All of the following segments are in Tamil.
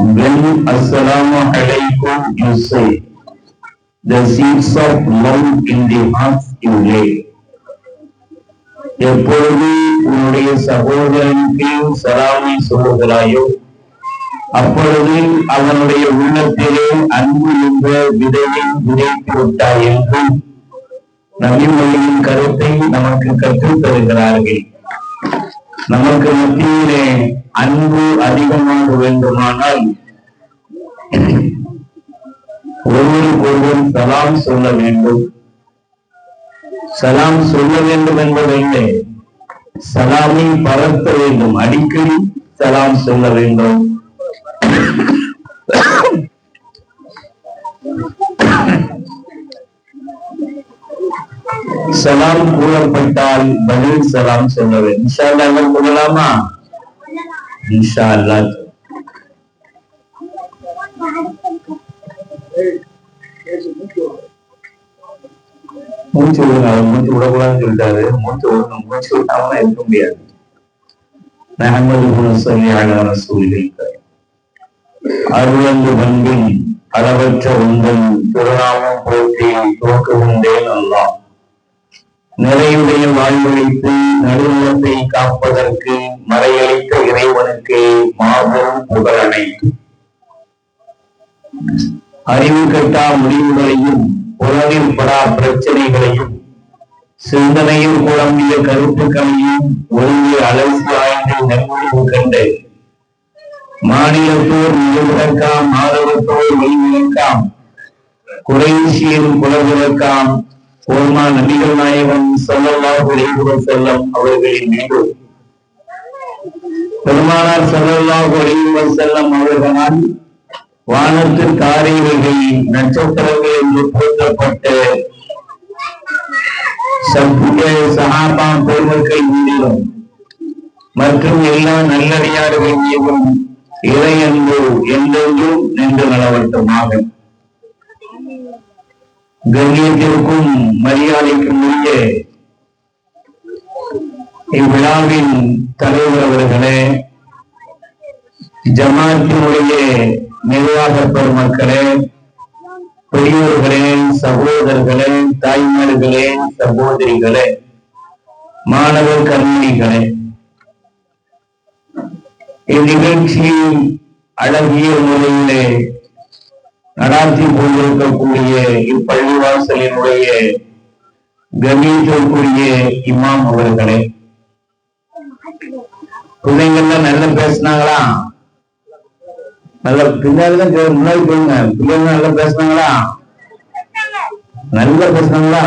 When Assalamu alaikum you say, the seeds of love in the heart you lay. எப்பொழுது உன்னுடைய சகோதரனுக்கு சலாமை சொல்லுகிறாயோ அப்பொழுது அவனுடைய உள்ளத்திலே அன்பு என்ற விதையை விதைத்து விட்டாய் என்று நபிமொழியின் கருத்தை நமக்கு கற்றுத் தருகிறார்கள். நமக்கு மத்தியிலே அன்பு அதிகமாக வேண்டுமானால் ஒருவருக்கொருவர் சலாம் சொல்ல வேண்டும். சலாம் சொல்ல வேண்டும் என்பதில்லை, சலாமை பரத்த வேண்டும். அடிக்கடி சலாம் சொல்ல வேண்டும். சலாம் கூறப்பட்டால் பதில் சலாம் சொல்ல வேண்டும். இன்ஷா அல்லாஹ் சொல்லலாமா? இன்ஷா அல்லாஹ். மூச்சு விடுங்க, அவர் மூச்சு விடக்கூடாதுன்னு சொல்லிட்டாரு. மூச்சு விடணும், மூச்சு விட்டாம இருக்க முடியாது. அருளந்து பண்பின் அளவற்ற உந்தன் திருநாமம் போற்றி துவக்க உண்டேன் அல்லாஹ். நிறையுடைய வாழ்வழித்து நடுநிலத்தை காப்பதற்கு மறையளித்த இறைவனுக்கு மாபெரும் புகழனை. அறிவு கட்டா முடிவுகளையும் உலகில் படா பிரச்சனைகளையும் சிந்தனையில் குழம்பிய கருத்துக்களையும் ஒழுங்கு அலசி ஆய்ந்து நன்முடிவு கண்டு மாநிலத்தோர் நிலவிழக்காம் மாதவத்தோர் வெளிவிழக்காம் குறைசியின் குலவிழக்காம் கோர்மா நபிகள் நாயகம் ஸல்லல்லாஹு அலைஹி வஸல்லம் அவர்களின் மீது பெருமானார் ஸல்லல்லாஹு அலைஹி வஸல்லம் அவர்களால் வானத்து தாரைகள் நட்சத்திரங்கள் என்று போற்றப்பட்ட சஹாபா பெருமக்கள் மீதிலும் மற்றும் எல்லா நல்லடியார்கள் மீதும் இறையன்பு என்றென்றும் நின்று நலவட்டமாக. கண்ணியத்திற்கும் மரியாதைக்கும் உரிய இவ்விழாவின் தலைவர் அவர்களே, ஜமாத்தினுடைய நிர்வாக பெருமக்களே, பெரியோர்களே, சகோதரர்களே, தாய்மார்களே, சகோதரிகளே, மாணவர் கண்மணிகளே, இந்நிகழ்ச்சியை அழகிய முறையிலே நடாத்தி கொண்டிருக்கக்கூடிய இப்பள்ளிவாசலினுடைய கண்ணியத்திற்குரிய இமாம் அவர்களே, பிள்ளைங்கள்லாம் நல்லா பேசினாங்களா? நல்லா பின்னாடிதான் முன்னாடி போடுங்க. பிள்ளைங்க நல்லா பேசினாங்களா? நல்லா பேசினாங்களா?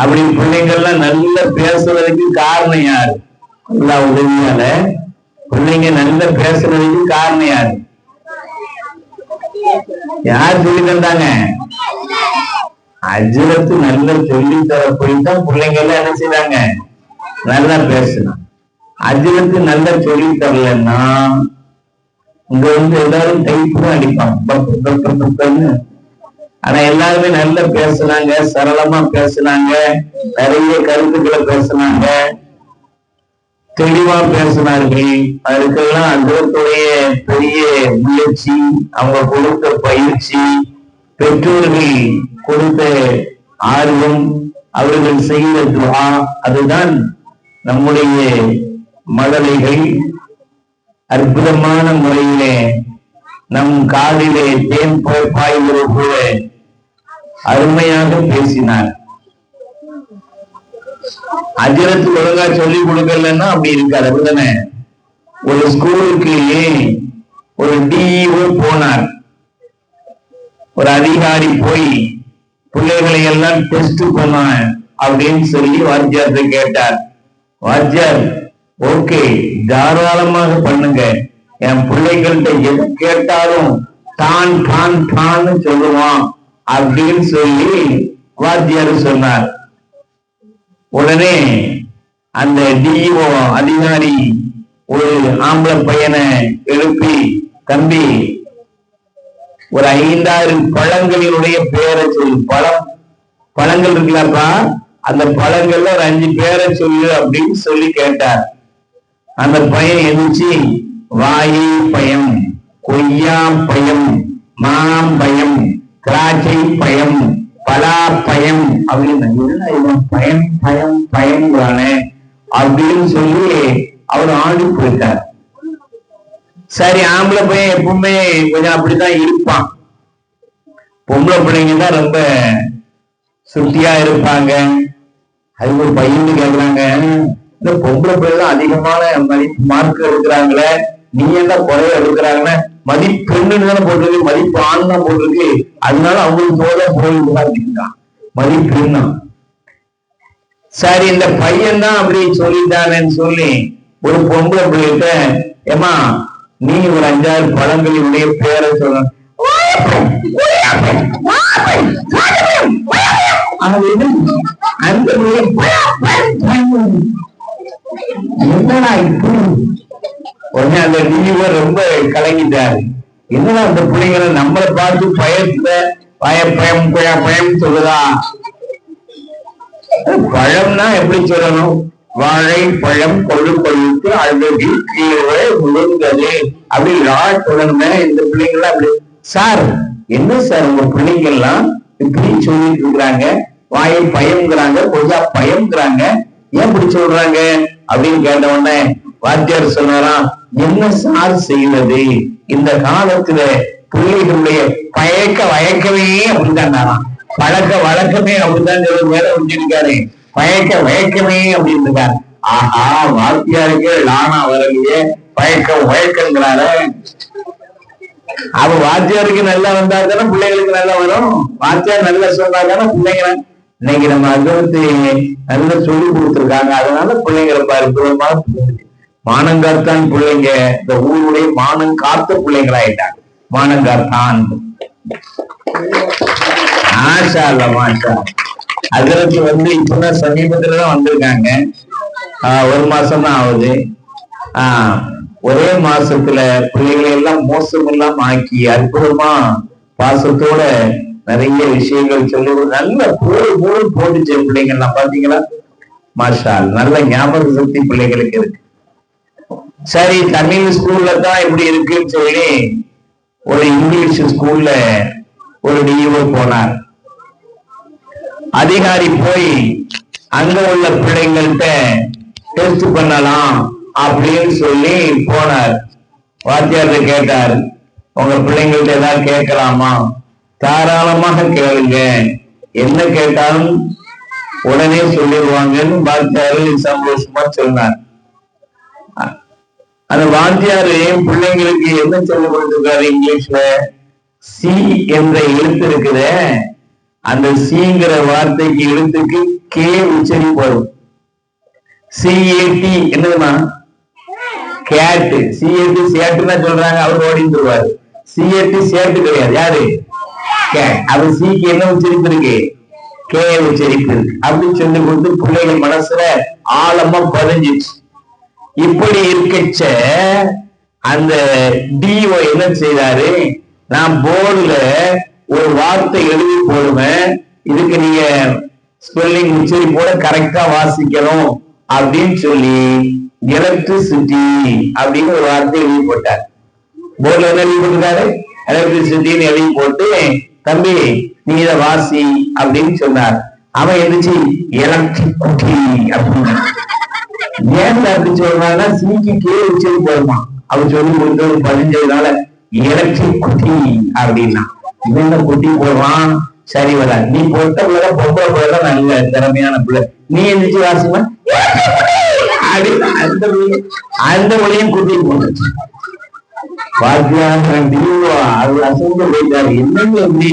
அப்படி பிள்ளைங்கள்லாம் நல்லா பேசுறதுக்கு காரணம் யாரு? எல்லா உதவியால பிள்ளைங்க நல்லா பேசுறதுக்கு காரணம் யாரு? யார் சொல்லி தந்தாங்க? அஜ்ரத்து நல்லா சொல்லி தர போய்தான் பிள்ளைங்க எல்லாம் என்ன செய்றாங்க? நல்லா பேசணும். அஜ்ரத்து நல்லா சொல்லி தரலன்னா இங்க எல்லாரும் டைப் தான் அடிப்பாங்க. ஆனா எல்லாருமே நல்லா பேசுனாங்க, சரளமா பேசுனாங்க, நிறைய கருத்துக்களை பேசுனாங்க, தெளிவா பேசினார்கள். அதுக்கெல்லாம் அஜ்ரத்துடைய பெரிய முயற்சி, அவங்க கொடுத்த பயிற்சி, பெற்றோர்கள் கொடுத்த ஆர்வம், அவர்கள் செய்த துஆ, அதுதான் நம்முடைய மழலைகள் அற்புதமான முறையிலே நம் காதிலே தேன் பாய்வது போல அருமையாக பேசினார். அஜரத்து ஒழுங்கா சொல்லி கொடுக்கலன்னா அப்படி இருக்காது. அப்படிதானே? ஒரு ஸ்கூலுக்கு ஒரு டிஇஓ போனார். ஒரு அதிகாரி போய் பிள்ளைகளை எல்லாம் டெஸ்ட் பண்ண அப்படின்னு சொல்லி வாத்தியார்ட்ட கேட்டார். வாத்தியார், ஓகே, தாராளமாக பண்ணுங்க, என் பிள்ளைகள்கிட்ட எது கேட்டாலும் தான் தான் தான் சொல்லுவான் அப்படின்னு சொல்லி வாத்தியார் சொன்னார். உடனே அந்த டிஇஓ அதிகாரி ஒரு ஆம்பளை பையனை எழுப்பி, தம்பி, ஒரு 5-6 பழங்களினுடைய பேரை சொல்லு. பழங்கள் இருக்குல்லப்பா, அந்த பழங்கள்ல ஒரு 5 பேரை சொல்லு அப்படின்னு சொல்லி கேட்டார். அந்த பையன் எழுச்சி வாயை பயம், கொய்யா பயம், மாம்பயம், திராட்சை பயம், பலா பயம் அப்படின்னு பயம் பயம் பயம்தானே அப்படின்னு சொல்லி அவர் ஆடி போயிட்டார். சரி, ஆம்பளை பையன் எப்பவுமே கொஞ்சம் அப்படித்தான் இருப்பான். பொம்பளை பிள்ளைங்க தான் ரொம்ப சுட்டியா இருப்பாங்க. அது ஒரு பையன் கேட்கிறாங்க, இந்த பொம்பளை பிள்ளை அதிகமான மார்க் எடுக்கிறாங்களே, நீ என்ன குறைய எடுக்கிறாங்கன்னா, மதிப்பெண்ணுன்னு தானே போட்டிருக்கு, மதிப்பு ஆண் தான் போட்டிருக்கு, அதனால அவங்களுக்கு தோத போயிருக்கான் மதிப்பெண்ணா. சரி, இந்த பையன் தான் அப்படி சொல்லிட்டானேன்னு சொல்லி ஒரு பொம்பளை பிள்ளைகிட்ட, ஏமா நீ ஒரு 5-6 பழங்களுடைய பேரை சொல்ல, அந்த என்னடா இப்படி உடனே அந்த டிவிவர் ரொம்ப கலங்கிட்டாரு. என்னடா அந்த பிள்ளைங்களை நம்மளை பார்த்து பயத்துல பயம் பயம் சொல்லுதா? பழம்னா எப்படி சொல்லணும்? வாழை பழம் கொழு கொழுத்து அழகு கீழே முழுந்தது அப்படி சொல்லணுமே. இந்த பிள்ளைங்கள்லாம் அப்படி, சார் என்ன சார் உங்க பிள்ளைங்கள்லாம் இப்படி சொல்லிட்டு இருக்கிறாங்க, வாயை பயம்ங்கிறாங்க, கொய்யா பயம்ங்கிறாங்க, ஏன் இப்படி சொல்றாங்க அப்படின்னு கேட்ட உடனே வாத்தியார் சொன்னாராம், என்ன சார் செய்வது, இந்த காலத்துல பிள்ளைகளுடைய பயக்க வழக்கமே அப்படித்தான், பழக்க வழக்கமே அப்படித்தான் சொல்லி வேலை முடிச்சிருக்காரு, பயக்க வழக்கமே அப்படின்னு இருக்காரு. ஆஹா, வாத்தியாருக்கு லானா வரலையே, வழக்கங்கிறாரு. அவ வாத்தியாருக்கு நல்லா வந்தா தானே பிள்ளைகளுக்கு நல்லா வரும். வாத்தியார் நல்லா சொன்னா தானே பிள்ளைங்க. இன்னைக்கு நம்ம அனுபவத்தை நல்லா சொல்லி கொடுத்துருக்காங்க, அதனால பிள்ளைங்களை அற்புதமா மானங்காத்தான் பிள்ளைங்க இந்த ஊருடைய மானம் காத்த பிள்ளைங்களாயிட்டாங்க. மானங்காத்தான் ஆஷா இல்ல மாஷா. அதற்கு இப்பதான் சமீபத்துலதான் வந்திருக்காங்க, 1 மாசம் தான் ஆகுது. ஒரே மாசத்துல பிள்ளைகளை எல்லாம் மோசம் எல்லாம் ஆக்கி அற்புதமா பாசத்தோட நிறைய விஷயங்கள் சொல்லி நல்ல மூணு போட்டுச்சு பிள்ளைங்க எல்லாம். பாத்தீங்களா, மாஷா, நல்ல ஞாபக சக்தி பிள்ளைகளுக்கு இருக்கு. சரி, தமிழ் ஸ்கூல்ல தான் இப்படி இருக்குன்னு சொல்லி ஒரு இங்கிலீஷ் ஸ்கூல்ல ஒரு டிஓ போனார். அதிகாரி போய் அங்க உள்ள பிள்ளைங்கள்ட்ட டெஸ்ட் பண்ணலாம் அப்படின்னு சொல்லி போனார். வாத்தியார்ட்ட கேட்டார், உங்க பிள்ளைங்கள்ட்ட ஏதாவது கேட்கலாமா? தாராளமாக கேளுங்க, என்ன கேட்டாலும் உடனே சொல்லிடுவாங்கன்னு வாத்தியாரு சந்தோஷமா சொன்னார். அந்த வாத்தியாரு பிள்ளைங்களுக்கு என்ன சொல்லிக் கொடுத்திருக்காரு இங்கிலீஷ்ல? சி என்ற எழுத்து இருக்குத, அந்த சிங்கிற வார்த்தைக்கு எழுத்துக்கு கே உச்சரி வரும். சிஏடி என்னதுமா? கேட்டு. சிஏடி சேட்டுன்னா சொல்றாங்க, அவர் ஓடிந்துருவாரு. சிஏடி சேட்டு கிடையாது, யாரு? கேட். அது சிக்கு என்ன உச்சரிப்பு இருக்கு? கே உச்சரிப்பு இருக்கு. அப்படி சொல்லி கொடுத்து பிள்ளைகள் மனசுல ஆழமா பதிஞ்சிச்சு. இப்படி இருக்கச்ச அந்த டிஓ என்ன செய்தாரு, நான் போர்டுல ஒரு வார்த்தை எழுதி போடுவேன், இதுக்கு நீங்க ஸ்பெல்லிங் உச்சரிப்போட கரெக்டா வாசிக்கணும் அப்படின்னு சொல்லி எலக்ட்ரிசிட்டி அப்படின்னு ஒரு வார்த்தை எழுதி போட்டார். போர்டுல என்ன எழுதி போட்டுருக்காரு? எலக்ட்ரிசிட்டின்னு எழுதி போட்டு, தம்பி நீ இதை வாசி அப்படின்னு சொன்னார். அவன் எழுதிச்சு எலக்ட்ரிசிட்டி அப்படின்னு. ஏன் அப்படி சொல்றாங்கன்னா, சிக்கு கீழே உச்சரி போடுமா. அவர் சொல்லி கொடுத்த ஒரு 15 எலக்ட்ரிக் குட்டி அப்படின்னா இவன் குட்டி போடுவான், சரி வர. நீ பொறுத்த பிள்ளை பொம்பளை பிள்ளை நல்ல திறமையான பிள்ளை, நீ எந்திரிச்சு வாசிமா அந்த மொழியும் குட்டி போட்டுச்சு. அவர் அசைந்து போயிட்டாரு, என்னங்க எப்படி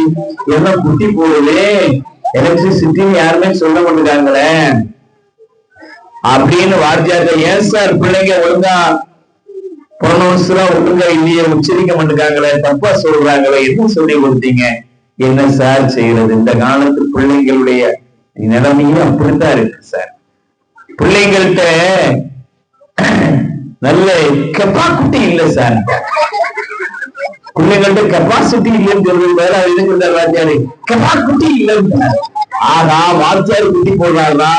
என்ன குட்டி போடுது, எலக்ட்ரிசிட்டின்னு யாருமே சொல்ல மாட்டேங்கிறாங்களே அப்படின்னு வாத்தியார்ட்ட, ஏன் சார் பிள்ளைங்க ஒழுங்கா ப்ரொனவுன்ஸ்லாம் ஒழுங்கா இல்லையே, உச்சரிக்க மாட்டேங்காங்களே, தப்பா சொல்றாங்களே, என்ன சொல்லி கொடுத்தீங்க? என்ன சார் செய்யறது, இந்த காலத்து பிள்ளைங்களுடைய நிலைமையும் அப்படித்தான் இருக்கு சார். பிள்ளைங்கள்ட்ட நல்ல கெப்பாசிட்டி இல்லை சார். பிள்ளைங்கள்ட்ட கெப்பாசிட்டி இல்லைன்னு சொல்றது வேற, இதுக்கு வாத்தியாரு கெப்பாசிட்டி இல்லைன்னு. ஆனா வாத்தியாரு குட்டி போடுறாரா,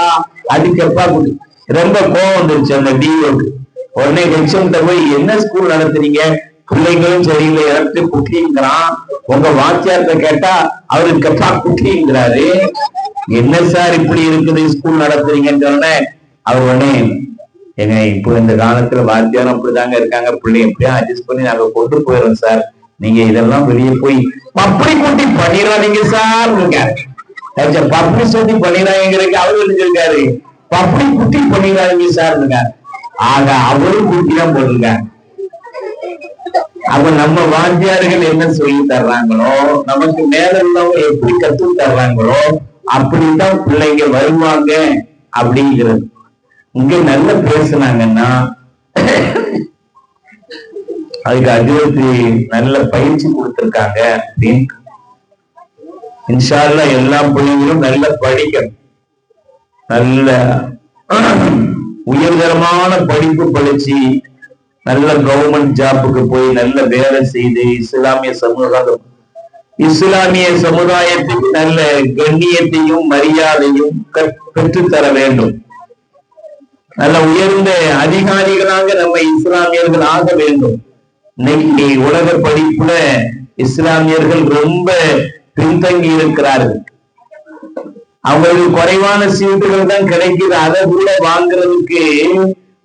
அது கெப்பாசிட்டி. ரொம்ப கோவம் வந்துருச்சு அந்த டிஓக்கு. உடனே ஹெச்எம் போய் என்ன ஸ்கூல் நடத்துறீங்க, பிள்ளைங்களும் சரியில்லை, எனக்கு குட்டிங்கிறான். உங்க வாத்தியார்ட்ட கேட்டா அவருக்கு கப்பா குட்டிங்கிறாரு. என்ன சார் இப்படி இருக்குது ஸ்கூல் நடத்துறீங்கன்னு சொன்ன அவர் உடனே, ஏங்க இப்போ இந்த காலத்துல வாத்தியாரம் அப்படிதாங்க இருக்காங்க, பிள்ளை எப்படியா அட்ஜஸ்ட் பண்ணி நாங்க கொண்டு போயிடுறோம் சார், நீங்க இதெல்லாம் வெளியே போய் பப்படி கூட்டி பண்ணிடாதீங்க சார் இருக்காரு. பப்ளிசிட்டி பண்ணிடாதீங்கிறதுக்கு அவரு எழுதியிருக்காரு, பப்படி குட்டி பண்ணிடாதீங்க சார் இருக்காரு. ஆக அவரும் குட்டி தான் போட்டிருக்காங்க. அப்ப நம்ம வாத்தியார்கள் என்ன சொல்லி தர்றாங்களோ, நமக்கு மேல உள்ளவங்க எப்படி கத்து தர்றாங்களோ அப்படித்தான் பிள்ளைங்க வருவாங்க அப்படிங்கிறது. இங்க நல்லா பேசுனாங்கன்னா அதுக்கு அதிபதி நல்ல பயிற்சி கொடுத்திருக்காங்க அப்படின்னு. இன்ஷா அல்லாஹ் எல்லா பிள்ளைங்களும் நல்ல படிக்கணும், நல்ல உயர்தரமான படிப்பு படிச்சு நல்ல கவர்மெண்ட் ஜாப்புக்கு போய் நல்ல வேலை செய்து இஸ்லாமிய சமுதாயத்துக்கு நல்ல கண்ணியத்தையும் மரியாதையும் பெற்றுத்தர வேண்டும். நல்ல உயர்ந்த அதிகாரிகளாக நம்ம இஸ்லாமியர்கள் ஆக வேண்டும். இன்னைக்கு உலக படிப்புல இஸ்லாமியர்கள் ரொம்ப பின்தங்கி இருக்கிறார்கள். அவங்களுக்கு குறைவான சீட்டுகள் தான் கிடைக்குது, அதை கூட வாங்குறதுக்கு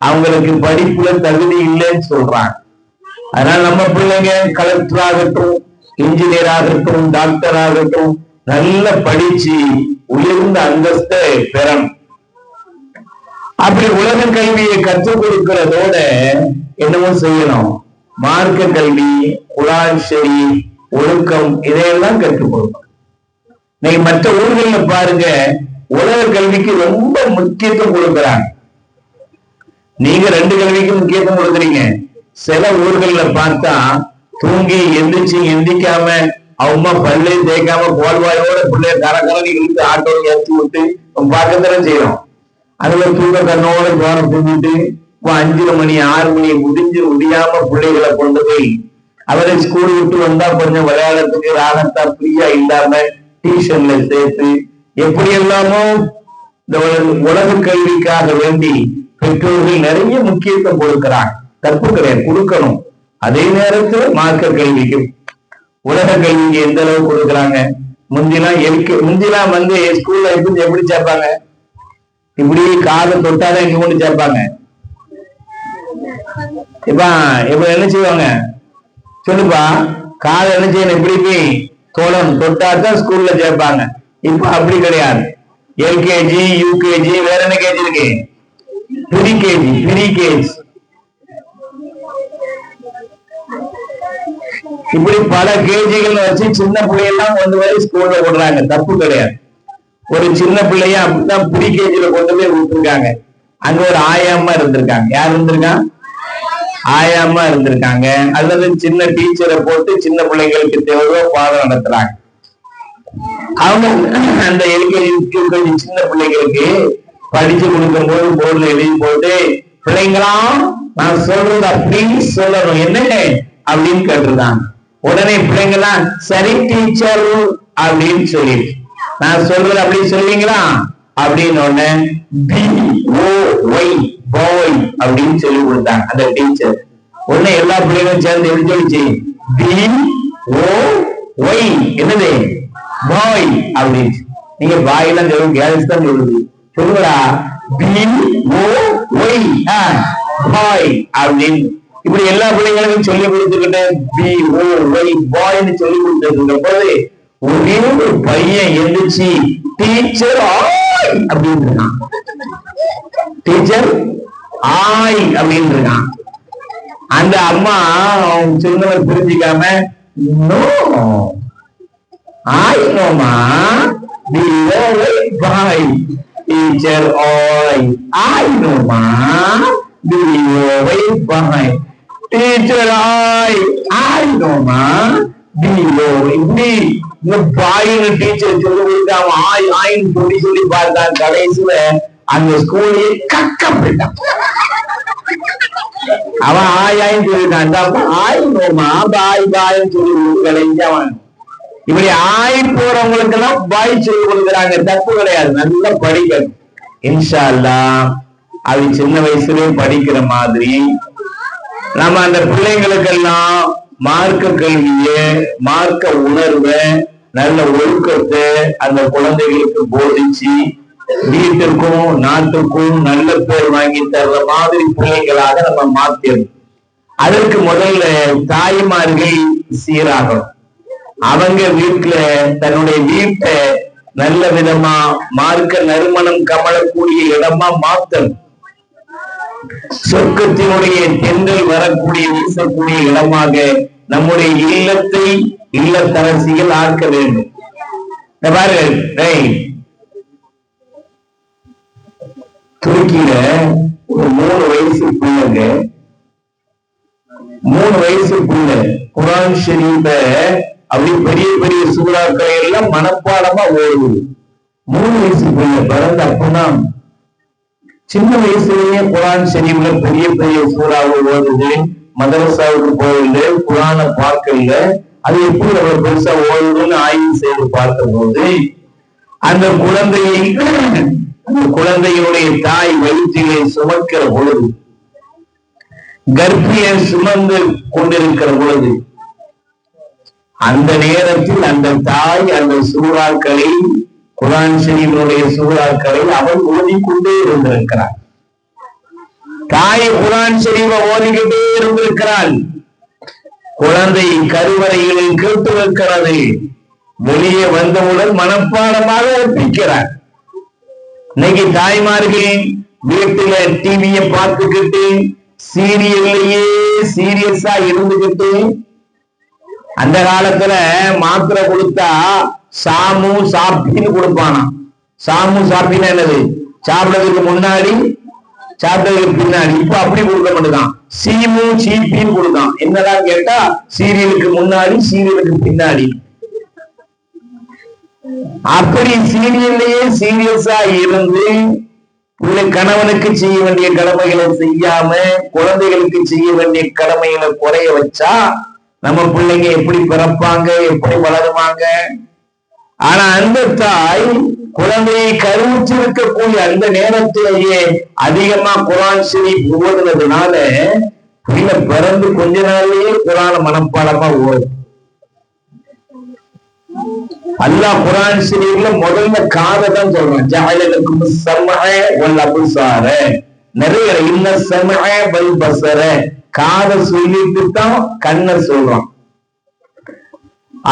அவங்களுக்கு படிப்புல தகுதி இல்லைன்னு சொல்றாங்க. அதனால நம்ம பிள்ளைங்க கலெக்டர் ஆகட்டும், இன்ஜினியர் ஆகட்டும், டாக்டர் ஆகட்டும் நல்ல படிச்சு உயர்ந்த அந்தஸ்தை பெறணும். அப்படி உலக கல்வியை கற்றுக் கொடுக்கிறதோட என்னவோ செய்யணும், மார்க்க கல்வி, குர்ஆன் ஷரீஃப், ஒழுக்கம் இதையெல்லாம் கற்றுக் கொடுக்கணும். நீங்க மற்ற ஊர்கள்ல பாருங்க, உலக கல்விக்கு ரொம்ப முக்கியத்துவம் கொடுக்கிறாங்க. நீங்க 2 கல்விக்கு முக்கியத்துவம் கொடுக்குறீங்க. சில ஊர்கள்ல பார்த்தா தூங்கி எந்திரிக்காம அவங்க பல்லே தேய்க்காம கோல்வாயோட பிள்ளைய கரகரன்னு இழுத்து ஆட்டோல ஏற்றி விட்டு பார்க்கத்தான் செய்யறோம். அதுல தூங்க கண்ணோட கவனம் தூங்கிட்டு 5 மணி 6 மணி முடியாம பிள்ளைகளை கொண்டு போய் அவரை ஸ்கூல் விட்டு வந்தா கொஞ்சம் விளையாடுறதுக்கு ராகத்தா ஃப்ரீயா இல்லாம டியூஷன்ல சேர்த்து எப்படி எல்லாமோ இந்த உலக கல்விக்காக வேண்டி பெற்றோர்கள் நிறைய முக்கியத்துவம் கொடுக்கிறாங்க. தப்பு கிடையாது, கொடுக்கணும். அதே நேரத்தில் மார்க்க கல்விக்கு உலக கல்விக்கு எந்த அளவு கொடுக்குறாங்க. முந்திலாம் வந்து ஸ்கூல்ல எப்படி சேர்ப்பாங்க, இப்படி காதை தொட்டாதான் இங்க கொண்டு சேர்ப்பாங்க. இப்ப என்ன செய்வாங்க சொல்லுப்பா, காதை என்ன செய்யணும், இப்படி போய் தோழம் தொட்டாதான் ஸ்கூல்ல சேர்ப்பாங்க. இப்ப அப்படி கிடையாது. எல்கேஜி, யூகேஜி, வேற என்ன கேஜி இருக்கு, ப்ரீ கேஜி, இப்படி பல கேஜிகள் வச்சு சின்ன பிள்ளையெல்லாம் கொண்டு போய் ஸ்கூல்ல விடுறாங்க. தப்பு கிடையாது. ஒரு சின்ன பிள்ளைய அப்படித்தான் ப்ரீ கேஜில கொண்டு போய் விட்டுருக்காங்க. அங்க ஒரு ஆயாமா இருந்திருக்காங்க. யார் இருந்திருக்காங்க, ஆயாமா இருந்திருக்காங்க. அல்லது சின்ன டீச்சரை போட்டு சின்ன பிள்ளைங்களுக்கு தேவையோ பாடம் நடத்துறாங்க. அவங்க அந்த எல்கேஜி சின்ன பிள்ளைங்களுக்கு படிச்சு கொடுக்கும் போது போர்டுல எழுதி போட்டு, பிள்ளைங்களா நான் சொல்றது அப்படி சொல்லணும் என்ன அப்படின்னு கேட்டிருக்காங்க. உடனே பிள்ளைங்களாம் சரி டீச்சர் அப்படின்னு சொல்லி, நான் சொல்றது அப்படி சொல்லுவீங்களா அப்படின்னு உடனே BOY பாய் அப்படின்னு சொல்லி கொடுத்தாங்க அந்த டீச்சர். உடனே எல்லா பிள்ளைங்களும் சேர்ந்து எப்படி சொல்லிச்சு, BOY என்னது பாய் அப்படின்னு. நீங்க பாய் எல்லாம் சொல்லுங்க, கேர்ள்ஸ் தான் சொல்லுது, சொல்லுடா BOY பாய் அப்படின்னு. இப்படி எல்லா பிள்ளைங்களுக்கும் சொல்லி கொடுத்துக்கிட்டு BOY பாய்ன்னு சொல்லி கொடுத்துருக்க போது ஒரே ஒரு பையன் எழுந்துச்சு டீச்சர் ஆய் அப்படின்னு இருக்கான். டீச்சர் ஆய் அப்படின்னு இருக்கான். அந்த அம்மா அவங்க சொன்னவர் புரிஞ்சிக்காம, நோ ஆய் நோமா BOY பாய், டீச்சர் ஆய் ஆய் நோமா BOY பாய், டீச்சர் ஆய் நோமா BOY. இப்படி இந்த பாயின்னு டீச்சர் சொல்லி கொடுத்து அவன் ஆயின்னு சொல்லி பார்த்தான். கடைசியில அந்த ஸ்கூலையே கக்க போயிட்டான். அவன் ஆயின்னு சொல்லிட்டான், ஆய் நோமா பாய்ன்னு சொல்லி கடைசி அவன். இப்படி ஆய் போறவங்களுக்கு எல்லாம் பாய் சொல்லி கொடுக்குறாங்க. தப்பு கிடையாது, நல்லா படிக்கணும். இன்ஷா அல்லாஹ் அது சின்ன வயசுலயே படிக்கிற மாதிரி நம்ம அந்த பிள்ளைங்களுக்கெல்லாம் மார்க்க கல்விய, மார்க்க உணர்வை, நல்ல ஒழுக்கத்தை அந்த குழந்தைகளுக்கு போதிச்சு வீட்டுக்கும் நாட்டுக்கும் நல்ல பேர் வாங்கி தர்ற மாதிரி பிள்ளைகளாக நம்ம மாற்றணும். அதற்கு முதல்ல தாய்மார்கள் சீராகணும். அவங்க வீட்டுல தன்னுடைய வீட்டை நல்ல விதமா மார்க்க நறுமணம் கமலக்கூடிய இடமா மாத்தணும். சொர்க்கத்தினுடைய தென்றல் வரக்கூடிய வீசக்கூடிய இடமாக நம்முடைய இல்லத்தை இல்லத்தரசிகள் ஆக்க வேண்டும். பாருங்கள், துருக்கியில ஒரு 3 வயசு பிள்ளைங்க, 3 வயசு பிள்ளை குர்ஆன் ஷரீஃப அப்படி பெரிய பெரிய சூறாக்களை எல்லாம் மனப்பாடமா ஓடுது. 3 வயசு பிள்ளை பிறந்த அப்பதான் சின்ன வயசுலயே குர்ஆன் ஷரீஃப்ல பெரிய பெரிய சூறாவை ஓடுது. மதரசாவுக்கு போகல, குர்ஆன பார்க்கல, அது எப்படி அவ்வளவு பெருசா ஓடுதுன்னு ஆய்வு செய்து பார்த்த போது அந்த குழந்தையுடைய தாய் வயிற்றிலே சுமக்கிற பொழுது, கர்ப்பியை சுமந்து கொண்டிருக்கிற பொழுது, அந்த நேரத்தில் அந்த தாய் அந்த சூறாக்களை, குர்ஆன் ஷரீஃபினுடைய சூறாக்களை அவள் ஓதிக்கொண்டே இருந்திருக்கிறாள். தாய் குர்ஆன் ஷரீஃபை ஓதிக்கிட்டே இருந்திருக்கிறாள். குழந்தை கருவறைகளில் கேட்டு வைக்கிறது. வெளியே வந்தவுடன் மனப்பாடமாக ஒப்பிக்கிறார். இன்னைக்கு தாய்மார்கள் வீட்டுல டிவியை பார்த்துக்கிட்டு சீரியல்லையே சீரியஸா இருந்துகிட்டு, அந்த காலத்துல மாத்திரை கொடுத்தா சாமு சாப்பின்னு கொடுப்பானா. சாமு சாப்பின்னா என்னது? சாப்பிடறதுக்கு முன்னாடி, சாப்பிட்டதுக்கு பின்னாடி. இப்ப அப்படி கொடுக்க மாட்டேதான், சீமு சீப்பின்னு கொடுத்தான். என்னதான் கேட்டா சீரியலுக்கு முன்னாடி சீரியலுக்கு பின்னாடி. அப்படி சீரியல்லையே சீரியஸா இருந்து கணவனுக்கு செய்ய வேண்டிய கடமைகளை செய்யாம குழந்தைகளுக்கு செய்ய வேண்டிய கடமைகளை குறைய வச்சா நம்ம பிள்ளைங்க எப்படி பிறப்பாங்க, எப்படி வளருவாங்க? ஆனா அந்த தாய் குழந்தையை கருவுற்றிருக்கக்கூடிய அந்த நேரத்திலேயே அதிகமா குர்ஆன் ஷரீஃப் ஓதுனதுனால பிள்ளை பிறந்து கொஞ்ச நாள்லயே குர்ஆன மனப்பாடமா ஓடும். அல்லாஹ் குர்ஆன் ஷரீஃப்ல முதல்ல காதை தான் சொல்றான். ஜஅலலக்கும் ஸம்அ வல் அப்சார. நிறைய இன்ன ஸம்அ வல் பஸர, காதை சொல்லிட்டு தான் கண்ணை சொல்றான்.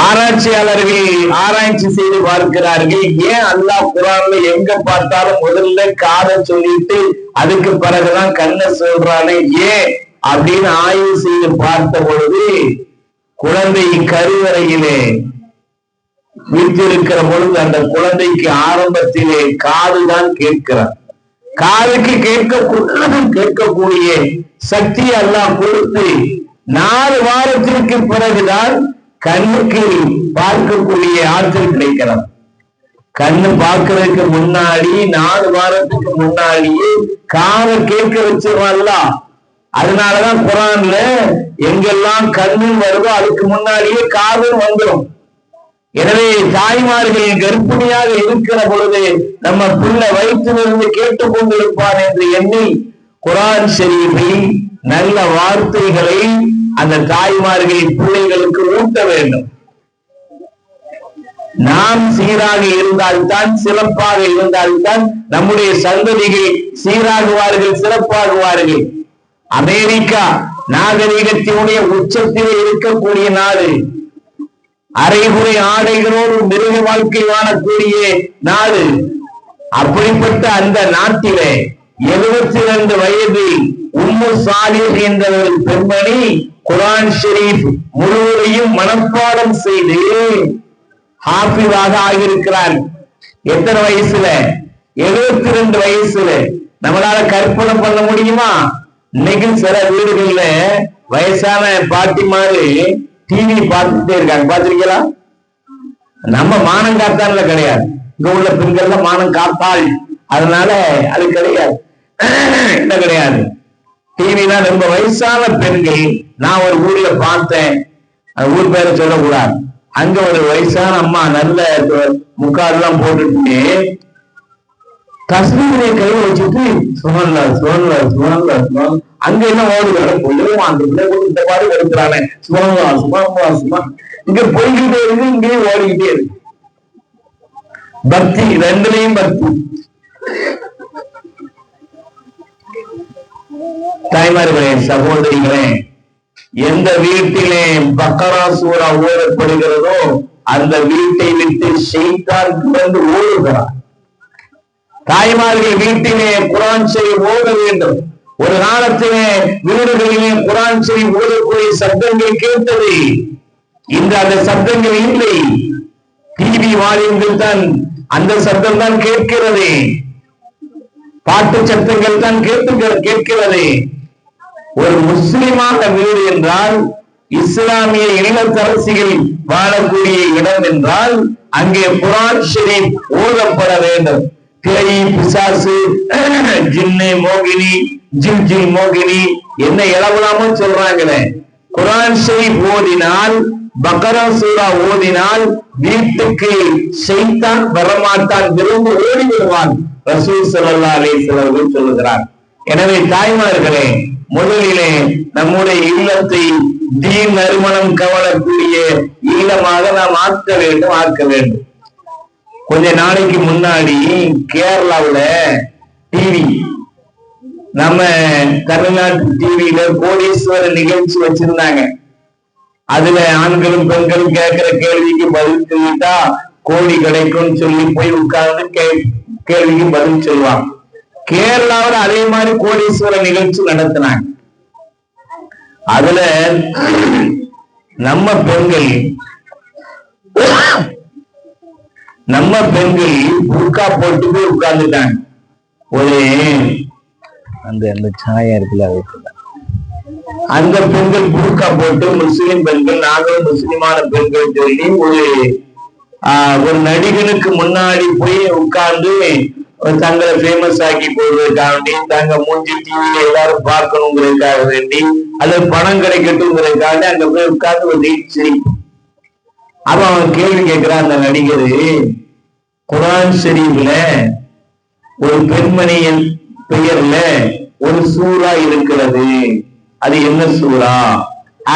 ஆராய்ச்சியாளர்கள் ஆராய்ச்சி செய்து பார்க்கிறார்கள், ஏன் அல்லாஹ் குர்ஆன்ல எங்க பார்த்தாலும் முதல்ல காதை சொல்லிட்டு அதுக்கு பிறகுதான் கண்ணை சொல்றானே, ஏன் அப்படின்னு ஆய்வு செய்து பார்த்த பொழுது குழந்தை கருவறையிலே வீட்டிருக்கிற பொழுது அந்த குழந்தைக்கு ஆரம்பத்திலே காதுதான் கேட்கிறார். காதுக்கு கேட்கக்கூடிய சக்தி அல்லாஹ் கொடுத்து 4 வாரத்திற்கு பிறகுதான் கண்ணுக்கு பார்க்கக்கூடிய ஆற்றல் கிடைக்கிறது. கண்ணு பார்க்கறதுக்கு முன்னாடி 4 வாரத்துக்கு முன்னாடியே காதை கேட்க வச்சிருவான்ல. அதனாலதான் குர்ஆன்ல எங்கெல்லாம் கண்ணு வருதோ அதுக்கு முன்னாடியே காது வந்துடும். எனவே தாய்மார்கள் கர்ப்பிணியாக இருக்கிற பொழுது நம்ம பிள்ளை வயிற்றிலிருந்து கேட்டுக்கொண்டிருப்பான் என்று எண்ணி குர்ஆன் ஷரீஃபை நல்ல வார்த்தைகளை அந்த தாய்மார்கள் பிள்ளைகளுக்கு ஊட்ட வேண்டும். நாம் சீராக இருந்தால்தான், சிறப்பாக இருந்தால்தான் நம்முடைய சந்ததிகள் சீராகுவார்கள், சிறப்பாகுவார்கள். அமெரிக்கா நாகரிகத்தினுடைய உச்சத்திலே இருக்கக்கூடிய நாடு, அரைகுறை ஆடைகளோடு மிருக வாழ்க்கை வாழக்கூடிய நாடு. அப்படிப்பட்ட அந்த நாட்டிலே 72 வயது உம்மு சாலிஹ் என்ற ஒரு பெண்மணி குர்ஆன் ஷரீஃப் முழுவதையும் மனப்பாடம் செய்து ஹாஃபிஸாக ஆகியிருக்கிறார். எத்தனை வயசுல? 72 வயசுல. நம்மளால கற்பனை பண்ண முடியுமா? இன்னைக்கு சில வீடுகள்ல வயசான பாட்டி மாதிரி டிவி பார்த்துட்டே இருக்காங்க, பாத்திருக்கீங்களா? நம்ம மானம் காத்தான்ல கிடையாது, இங்க உள்ள பெண்கள் மானம் காத்தாள், அதனால அது கிடையாது. என்ன கிடையாது, டிவி தான். ரொம்ப வயசான பெண்கள் நான் ஒரு ஊர்ல பார்த்தேன், அந்த ஊர் பேரை சொல்லக்கூடாது. அங்க ஒரு வயசான அம்மா நல்ல முக்காடெல்லாம் போட்டுட்டு தஸ்மீரை கையில வச்சுட்டு சுமன்ல சுமன்ல சுமன்ல சுமன் அங்க என்ன ஓடுகிற பொழுதும் அந்த பிள்ளை இந்த மாதிரி எடுக்கிறானே சுமன்லா சுமன்லா சுமன் இங்க போய்கிட்டே இருக்கு, இங்கேயும் ஓடிக்கிட்டே இருக்கு. பக்தி ரெண்டுலையும் பக்தி. தாய்மார்களே, சகோதரிகளே, எந்த வீட்டிலே பக்கரா சூரா ஓடப்படுகிறதோ அந்த வீட்டை விட்டு ஷைத்தான் கிடந்து ஓடுகிறார். தாய்மார்கள் வீட்டிலே குர்ஆன் ஷரீஃப் ஓத வேண்டும். ஒரு காலத்திலே வீடுகளிலே குர்ஆன் ஷரீஃப் ஓதக்கூடிய சப்தங்கள் கேட்டது. இன்று அந்த சப்தங்கள் இல்லை. டிவி வால்யூம்கள் தான் அந்த சப்தம் தான் கேட்கிறது, பாட்டு சத்தங்கள் தான் கேட்கிறது. ஒரு முஸ்லிமான வீடு என்றால், இஸ்லாமிய இல்லத்தரசிகள் வாழக்கூடிய இடம் என்றால் அங்கே குர்ஆன் ஷரீஃப் ஓதப்பட வேண்டும். பேய் பிசாசு ஜின்னு மோகினி ஜில் மோகினி என்ன இளவலாமோ சொல்றாங்களே, குர்ஆன் ஷரீஃப் ஓதினால், பக்கரா சூரா ஓதினால் வீட்டுக்கு ஷைத்தான் வரமாட்டான், விரும்பி ஓடி வருவான். ரசூல் ஸல்லல்லாஹு அலைஹி வஸல்லம் சொல்லுகிறார். எனவே தாய்மார்களே, முதலிலே நம்முடைய இல்லத்தை தீன் நறுமணம் கவலக்கூடிய இல்லமாக நாம் ஆக்க வேண்டும். கொஞ்ச நாளைக்கு முன்னாடி கேரளாவுல டிவி, நம்ம தமிழ்நாட்டு டிவியில கோடீஸ்வரர் நிகழ்ச்சி வச்சிருந்தாங்க. அதுல ஆண்களும் பெண்களும் கேட்கிற கேள்விக்கு பதில் சொல்லிட்டா கோடி கிடைக்கும் சொல்லி போய் உட்கார்ந்து கேள்விக்கு பதில் சொல்லுவாங்க. கேரளாவில் அதே மாதிரி கோடீஸ்வரர் நிகழ்ச்சி நடத்தினாங்க. அதுல நம்ம பெண்கள் புர்கா போட்டு போய் உட்கார்ந்துட்டாங்க. ஒரு அந்த சாயா இருக்குல்ல, அந்த பெண்கள் புர்கா போட்டு முஸ்லிம் பெண்கள், நாங்களும் முஸ்லிமான பெண்கள் சொல்லி ஒரு நடிகனுக்கு முன்னாடி போய் உட்கார்ந்து தங்களை ஃபேமஸ் ஆக்கி போடுறதுக்காக, தங்க மூஞ்சி டிவியில எல்லாரும் பார்க்கணுங்கிறதுக்காக வேண்டி, அல்லது பணம் கிடைக்கட்டுங்கிறதுக்காக அங்க போய் உட்கார்ந்து ஒரு நீட்சி. அவன் கேள்வி கேட்கிறான் அந்த நடிகர், குர்ஆன் ஷரீஃப்ல ஒரு பெண்மணியின் பெயர்ல ஒரு சூரா இருக்கிறது, அது என்ன சூரா?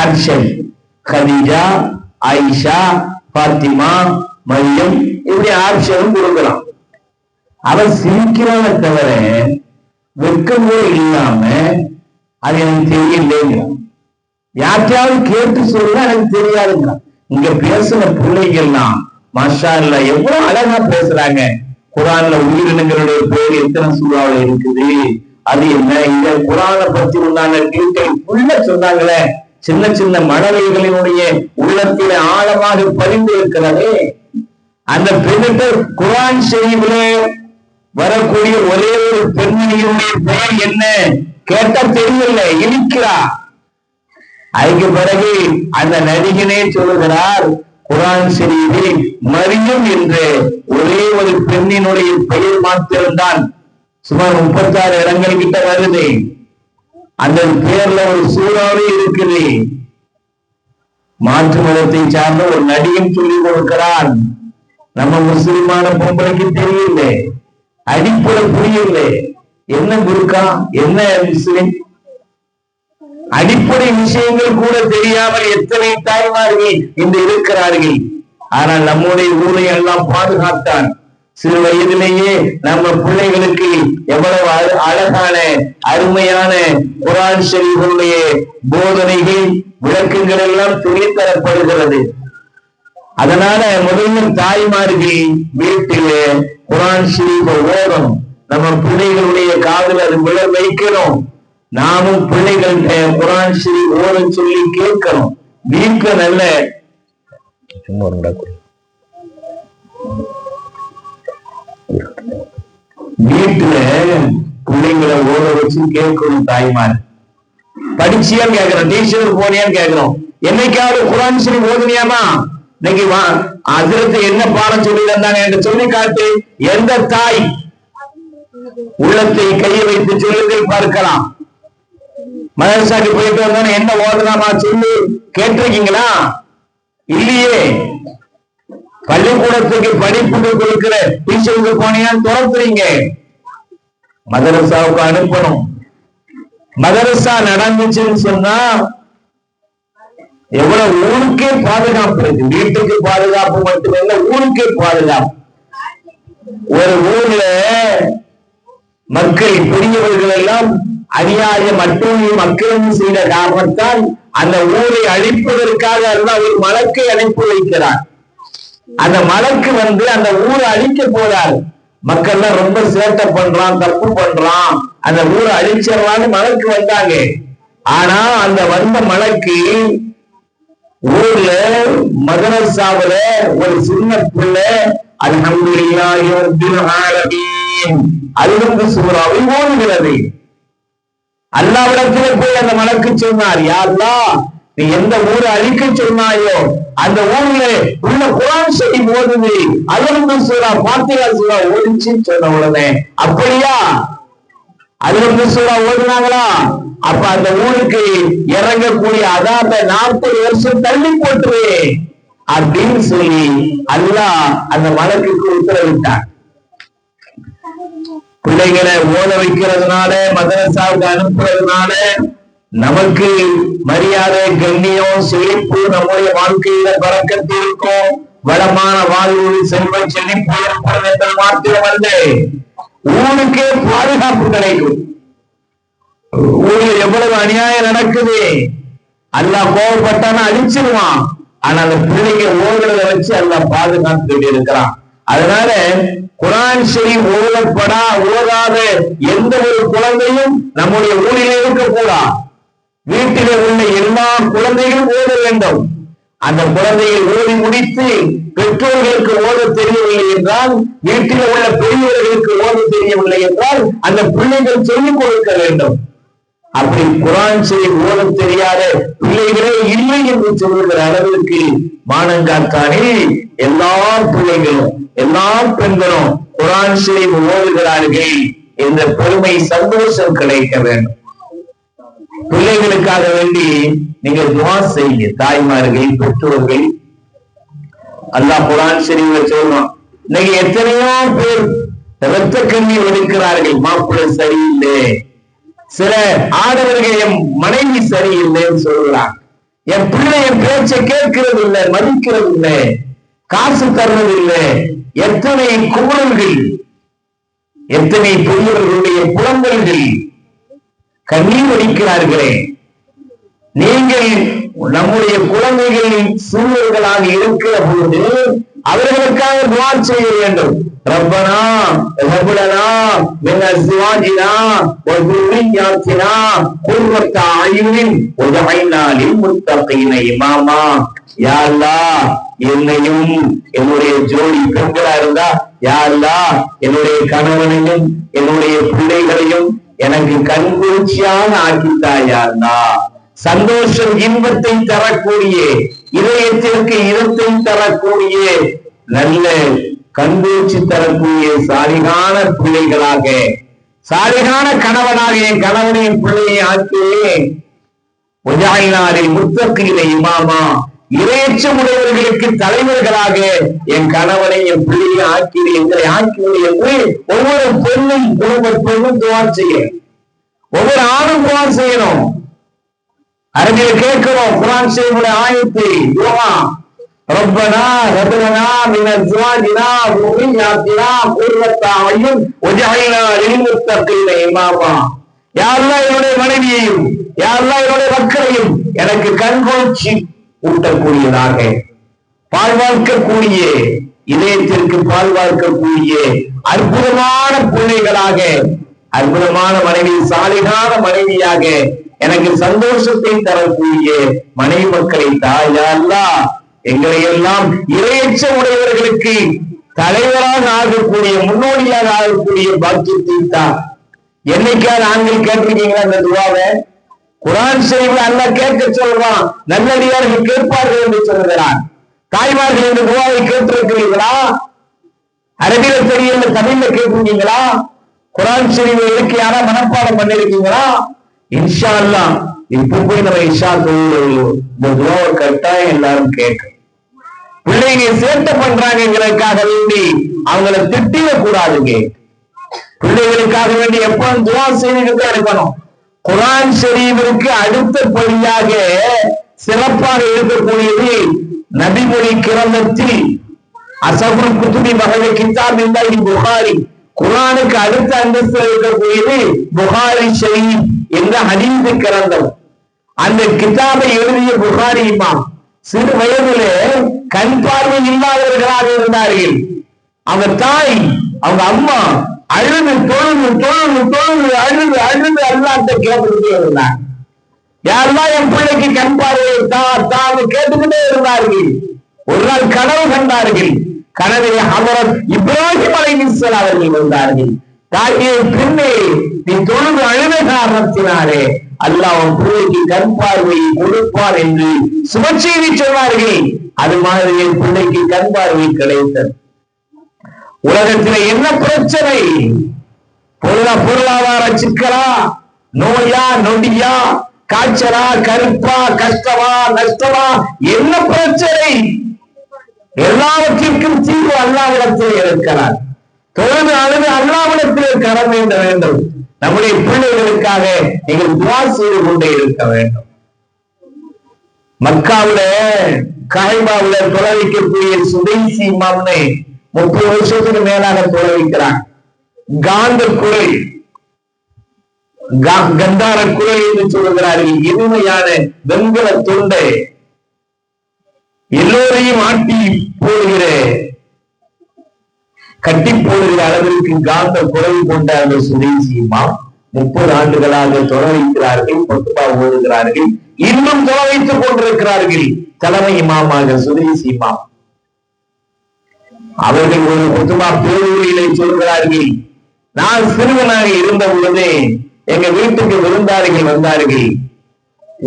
ஆக்ஷன், கதீஜா, ஆயிஷா, பாத்திமா, மரியம், இப்படி ஆப்ஷனும் கொடுக்கலாம். அவன் சிரிக்கிறான தவிர வெட்கமே இல்லாம அது எனக்கு தெரியலேங்கிறான். யார்கிட்டயாவது கேட்டு சொல்லுங்க, எனக்கு தெரியாதுங்கிறான். இங்க பேசுன பிள்ளைகள்லாம் மாஷா அல்லாஹ் எவ்வளவு அழகா பேசுறாங்க. குர்ஆன்ல உயிரினங்களுடைய பேர் எத்தனை சூறாவுல இருக்குது, அது என்ன, இந்த குர்ஆனை பத்தி உண்டான டீட்டெயில் உள்ள சொன்னாங்களே, சின்ன சின்ன மழலைகளினுடைய உள்ளத்திலே ஆழமாக பதிந்து இருக்கிறதே. அந்த பெண்ணிட்ட குர்ஆன் ஷரீஃப்ல வரக்கூடிய ஒரே ஒரு பெண்மணியினுடைய பெயர் என்ன கேட்டா தெரியல, இனிக்கிறா. அதுக்கு பிறகு அந்த நடிகனே சொல்லுகிறார், குர்ஆன் ஷரீஃபில் மரியம் என்ற ஒரே ஒரு பெண்ணினுடைய பெயர் மாத்திரம்தான் சுமார் 36 இடங்கள் கிட்ட வருது. அந்த பேர்ல ஒரு சூறாவே இருக்குது. மாற்று மதத்தை சார்ந்த ஒரு நடிகன் சொல்லிக் கொடுக்கிறான். நம்ம முஸ்லிமான பொம்பளைக்கு தெரியல, அடிப்படை புரியல. என்ன புர்கா, என்ன முஸ்லிம், அடிப்படை விஷயங்கள் கூட தெரியாமல் எத்தனை தாய்மார்கள் இன்று இருக்கிறார்கள். ஆனால் நம்முடைய ஊரை எல்லாம் பாதுகாத்தான். சிறு வயதிலேயே நம்ம பிள்ளைகளுக்கு எவ்வளவு அழகான அருமையான குர்ஆன் ஷரீஃபுடைய போதனைகள், விளக்கங்கள் எல்லாம் சொல்லித்தரப்படுகிறது. அதனால முதல்ல தாய்மார்கள் வீட்டிலே குர்ஆன் ஷரீஃபை ஓதணும். நம்ம பிள்ளைகளுடைய காதில் அது விழ வைக்கணும். நாமும் பிள்ளைகள் குர்ஆன் ஷரீஃப் ஓத சொல்லி கேட்கணும். வீட்டுல நல்ல வீட்டுல பிள்ளைங்களை ஓத வச்சு கேட்கணும். தாய்மார் படிச்சியான்னு கேட்கிறோம், டீச்சர் போனியான்னு கேட்கிறோம். என்னைக்காவது குர்ஆன் ஷரீஃப் ஓதுனியாமா, இன்னைக்கு ஹஜ்ரத் என்ன பாடம் சொல்லி தந்தாங்க என்று சொல்லி காட்டு. எந்த தாய் உள்ளத்தை கையை வைத்து சொல்லுங்கள் பார்க்கலாம். மதரசாக்கு போயிட்டு வந்தோன்னு என்ன ஓதுனாமா சொல்லி கேட்டிருக்கீங்களா? இல்லையே. பள்ளிக்கூடத்துக்கு படிப்புக்கு கொடுக்கிற டீச்சருக்கு போனீங்கன்னு துரத்துறீங்க. மதரசாவுக்கு அனுப்பணும். மதரசா நடந்துச்சுன்னு சொன்னா எவ்வளவு ஊருக்கே பாதுகாப்பு இருக்கு. வீட்டுக்கு பாதுகாப்பு மட்டுமல்ல, ஊருக்கே பாதுகாப்பு. ஒரு ஊர்ல மக்கள் பெரியவர்கள் எல்லாம் அநியாயம் அட்டூழியம் அக்கிரமம் செய்த காரணத்தால் அந்த ஊரை அழிப்பதற்காக ஒரு மலக்கை அனுப்பி வைக்கிறார். அந்த மலக்கு அந்த ஊரை அழிக்க போறார். மக்கள் ரொம்ப சேட்டை பண்றான், தப்பு பண்றான், அந்த ஊரை அழிச்சிடலான்னு மலக்கு வந்தாங்க. ஆனா அந்த வந்த மலக்கு ஊர்ல மதரசாவுல ஒரு சின்ன பிள்ளை அல்ஹம்துலில்லாஹி ரப்பில் ஆலமீன் அல்ஹம்து சூராவை ஓதுகிறது. அல்லாஹ்விடத்திலே போய் அந்த மலக்கு சொன்னார், யா அல்லாஹ், நீ எந்த ஊரை அழிக்க சொன்னாயோ அந்த ஊர்ல உள்ள குர்ஆன் ஷரீஃப் ஓதுது, அல்ஹம்து சூரா ஃபாத்திஹா சூரா ஓதிச்சுன்னு சொன்ன உடனே, அப்படியா அல்ஹம்து சூரா ஓதுனாங்களா? அப்ப அந்த ஊருக்கு இறங்கக்கூடிய அதாப 40 வருஷம் தள்ளி போட்டுரு அப்படின்னு சொல்லி அல்லாஹ் அந்த மலக்குக்கு உத்தரவிட்டார். பிள்ளைகளை ஓத வைக்கிறதுனால, மதரசாவுக்கு அனுப்புறதுனால நமக்கு மரியாதை, கண்ணியம், செழிப்பு, நம்முடைய வாழ்க்கையில பறக்கத்து இருக்கும், வளமான வாழ்வு, செல்வ செழிப்பு ஏற்படும் என்ற மாத்திரம் அல்ல, ஊருக்கே பாதுகாப்பு கிடைக்கும். ஊர்ல எவ்வளவு அநியாயம் நடக்குது, அல்லாஹ் கோபப்பட்டான அழிச்சிருவான். ஆனா அந்த பிள்ளைங்க ஓடுறத வச்சு அல்லாஹ் பாதுகாத்துட்டு இருக்கிறான். அதனால குர்ஆன் ஷரீஃப் ஓதாத எந்த ஒரு குழந்தையும் நம்முடைய ஊரிலே இருக்கக்கூடாது. வீட்டிலே உள்ள எல்லா குழந்தைகளும் ஓத வேண்டும். அந்த குழந்தைகள் ஓடி முடித்து பெற்றோர்களுக்கு ஓத தெரியவில்லை என்றால், வீட்டில் உள்ள பெரியவர்களுக்கு ஓத தெரியவில்லை என்றால் அந்த பிள்ளைகள் சொல்லிக் கொடுக்க வேண்டும். அப்படி குர்ஆன் ஷரீஃப் ஓத தெரியாத பிள்ளைகளே இல்லை என்று சொல்லுகிற அளவிற்கு மானங்காத்தானில் எல்லா பிள்ளைகளும் எல்லா பெண்களும் குர்ஆன் ஷரீஃப் ஓதுகிறார்கள் என்ற பெருமை, சந்தோஷம் கிடைக்க வேண்டும். பிள்ளைகளுக்காக வேண்டி நீங்க துஆ செய்யுங்க. தாய்மார்கள், பெற்றோர்கள். அல்லாஹ் குர்ஆன் ஷரீஃப்ல சொல்றான், இன்னைக்கு எத்தனையோ பேர் இரத்த கண்ணீர் வடிக்கிறார்கள், மாப்பிள்ளை சரியில்லை, சில ஆடவர்கள் என் மனைவி சரியில்லைன்னு சொல்றாங்க, என் பிள்ளை என் பேச்சை கேட்கிறது இல்லை, மதிக்கிறது இல்லை, காசு தருவது இல்லை. எத்தனை குமுறல்கள், எத்தனை பெரியவர்களுடைய புலம்பல்கள், கண்ணீர் வடிக்கிறார்களே. நீங்கள் நம்முடைய குழந்தைகள் சிறுவர்களாக இருக்கிற போது அவர்களுக்காக துஆ செய்ய வேண்டும். ரப்பனா ஹப் லனா மின் அஸ்வாஜினா வ ذُرِّيَّاتِنَا قُرَّةَ أَعْيُنٍ وَاجْعَلْنَا لِلْمُتَّقِينَ إِمَامًا. யா அல்லாஹ், என்னையும் என்னுடைய ஜோடி பெண்களா இருந்தா, யா அல்லாஹ், என்னுடைய கணவனையும் என்னுடைய பிள்ளைகளையும் எனக்கு கண்குளிர்ச்சியாக ஆக்கித்தாய். யா அல்லாஹ், சந்தோஷம், இன்பத்தை தரக்கூடிய, இதயத்திற்கு இதத்தை தரக்கூடிய, நல்ல கண்குளிர்ச்சி தரக்கூடிய சாலிகான பிள்ளைகளாக, சாலிகான கணவனாக என் கணவனையும் பிள்ளையை ஆக்கினேன். முத்தகீன இமாமா, இறையச்சம் உடையவர்களுக்கு தலைவர்களாக என் கணவனை என் பிள்ளையை ஆக்கினேன், எங்களை ஆக்கினேன் என்று ஒவ்வொரு பெண்ணும், குடும்ப பெண்ணும் துஆ செய்ய, ஒவ்வொரு ஆணும் துஆ செய்யணும். அரபியில் கேட்கிறோம் குர்ஆன் ஷரீஃபுடைய ஆயத்தை, துஆ ரப்பனா ஹப் லனா மின் அஸ்வாஜினா வ ذُرِّيَّاتِنَا قُرَّةَ أَعْيُنٍ وَاجْعَلْنَا لِلْمُتَّقِينَ إِمَامًا. யா அல்லாஹ், என்னுடைய மனைவியையும், யா அல்லாஹ், என்னுடைய மக்களையும் எனக்கு கண்குளிர்ச்சி ஊட்டக்கூடியதாக, பால் வார்க்கக்கூடிய, இதயத்திற்கு பால் வார்க்கக்கூடிய அற்புதமான பிள்ளைகளாக, அற்புதமான மனைவி, சாலிகான மனைவியாக எனக்கு சந்தோஷத்தை தரக்கூடிய மனைவி மக்களை தாய். யா அல்லாஹ், எங்களை எல்லாம் இறையச்ச உடையவர்களுக்கு தலைவராக ஆகக்கூடிய, முன்னோடியாக ஆகக்கூடிய பாக்கியத்தை தான். என்னைக்காவது ஆண்கள் கேட்டிருக்கீங்களா இந்த துஆவை? குர்ஆன் ஷரீஃப்ல அல்லாஹ் கேட்க சொல்றான், நல்லடியார்கள் கேட்பார்கள் என்று சொல்கிறான். தாய்மார்கள் இந்த துஆவை கேட்டிருக்கிறீர்களா? அரபியில தெரியல, தமிழ்ல கேட்டிருக்கீங்களா? குர்ஆன் ஷரீஃபை இலக்கியான மனப்பாடம் பண்ணிருக்கீங்களா? இன்ஷா அல்லாஹ் இப்ப போய் நம்ம இஷா தொழுகையில இந்த துஆவை கட்டாயம் எல்லாரும் கேட்க. பிள்ளைங்க சேட்டை பண்றாங்கிறதுக்காக வேண்டி அவங்கள திட்டிட கூடாதுங்க. பிள்ளைகளுக்காக வேண்டி எப்பவும் துவா செய்துகிட்டே இருக்கணும். குர்ஆன் ஷரீஃபிற்கு அடுத்தபடியாக சிறப்பாக இருக்கக்கூடியது நபிமொழி கிரந்தத்தில் அசபுல் குதுபி வகை கிதாப் இல்லாஹி புகாரி, குர்ஆனுக்கு அடுத்த அந்தஸ்தில் இருக்கக்கூடியது புகாரி ஷரீஃப் என்ற ஹதீஸ் கிரந்தம். அந்த கிதாபை எழுதிய புகாரி இமாம் சிறு வயதிலே கண் பார்வை இல்லாதவர்களாக இருந்தார்கள். அவங்க தாய், அவங்க அம்மா அழுது தொழுது தொழுது தொழுது அழுது அழுது அல்லாஹ்ட்ட கேட்டுக்கிட்டே இருந்தாங்க. யாரெல்லாம் என் பிள்ளைக்கு கண் பார்வையை தான் கேட்டுக்கிட்டே இருந்தார்கள். ஒரு நாள் கனவு கண்டார்கள். கனவை ஹஜ்ரத் இப்ராஹிம் அலைஹிஸ்ஸலாம் அவர்கள் வந்தார்கள். தாயே பெண்ணே, நீ தொழுது அழுத காரணத்தினாலே அல்லாஹ் உன் பிள்ளைக்கு கண் பார்வையை கொடுப்பார் என்று சுபச்செய்தி சொன்னார்கள். அது மாதிரி என் பிள்ளைக்கு கண் பார்வை கிடைத்தது. உலகத்தில என்ன பிரச்சனை? பொருளாதார சிக்கலா, நோயா, நொடியா, காய்ச்சலா, கருப்பா, கஷ்டமா, நஷ்டமா, என்ன பிரச்சனை? எல்லாவற்றிற்கும் தீர்வு அல்லாஹ்விடத்தில் இருக்கிறார். தொழுது அழுது அல்லாஹ்விடத்தில் கரம் வேண்ட வேண்டும். நம்முடைய பிள்ளைகளுக்காக நீங்கள் துஆ செய்து கொண்டே இருக்க வேண்டும். மக்காவுல காயிபாவுல தொலைக்கக்கூடிய சுதைசி இமாம்னு 30 வருஷத்துக்கு மேலாக தொலைக்கிறான். காந்த குரல், கந்தார குரல் என்று சொல்லுகிறார்கள். இனிமையான வெண்கல தொண்டை, எல்லோரையும் ஆட்டி போடுகிற, கட்டி போடுகிற அளவிற்கு காந்த குரல் கொண்ட அந்த சுதேசி இமாம் 30 ஆண்டுகளாக தொலைக்கிறார்கள், பத்துபா ஓடுகிறார்கள், இன்னும் தொலைத்துக் கொண்டிருக்கிறார்கள். தலைமை இமாமாக சுதேசி இமாம் அவர்கள் ஒரு பத்துபா பேருரையிலே சொல்கிறார்கள், நான் சிறுவனாக இருந்த பொழுது எங்க வீட்டுக்கு விருந்தாளிகள் வந்தார்கள்.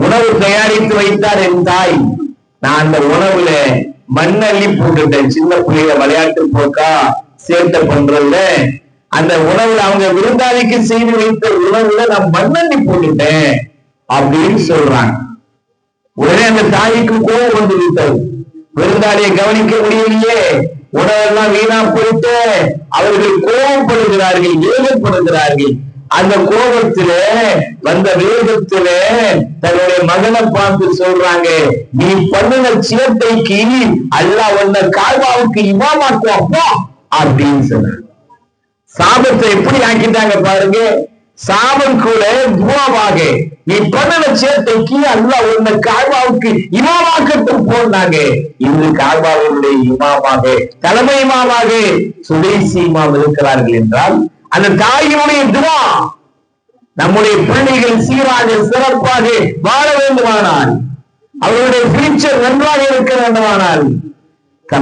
உணவு தயாரித்து வைத்தார் என் தாய். நான் அந்த உணவுல மண்ணள்ளி போட்டுட்டேன். சின்ன பிள்ளைய விளையாட்டு போக்கா சேர்த்த பண்றதுல அந்த உணவுல அவங்க விருந்தாளிக்கு செய்து வைத்த உணவுல நான் மண்ணள்ளி போட்டுட்டேன் அப்படின்னு சொல்றாங்க. உடனே அந்த தாய்க்கு கோபம் வந்து விட்டது. விருந்தாளியை கவனிக்க முடியலையே, உணவெல்லாம் வீணா போயிட்டு அவர்கள் கோபப்படுகிறார்கள், வேகப்படுகிறார்கள். அந்த கோபத்தில வந்த வேகத்தில தன்னுடைய மகனை பார்த்து சொல்றாங்க, நீ பண்ணின சேட்டைக்கு அல்லாஹ் உன்னை காபாவுக்கு இமாமாக்குவாப்பா அப்படின்னு சொன்னாங்க. சாபத்தை எப்படி ஆக்கிட்டாங்க பாருங்க. சாபம் கூட துவாவாக, நீ பண்ணின சேட்டைக்கு அல்லாஹ் உன்னை காபாவுக்கு இமாமாக்கட்டும் போனாங்க. இன்று காபாவுடைய இமாமாக, தலைமை இமாமாக சுதேசி இமாம் இருக்கிறார்கள் என்றால் அந்த தாயினுடைய துவா நம்முடைய பிள்ளைகள் சீராக சிறப்பாக வாழ வேண்டுமானால், அவர்களுடைய ஃபியூச்சர் நன்றாக இருக்க வேண்டுமானால்,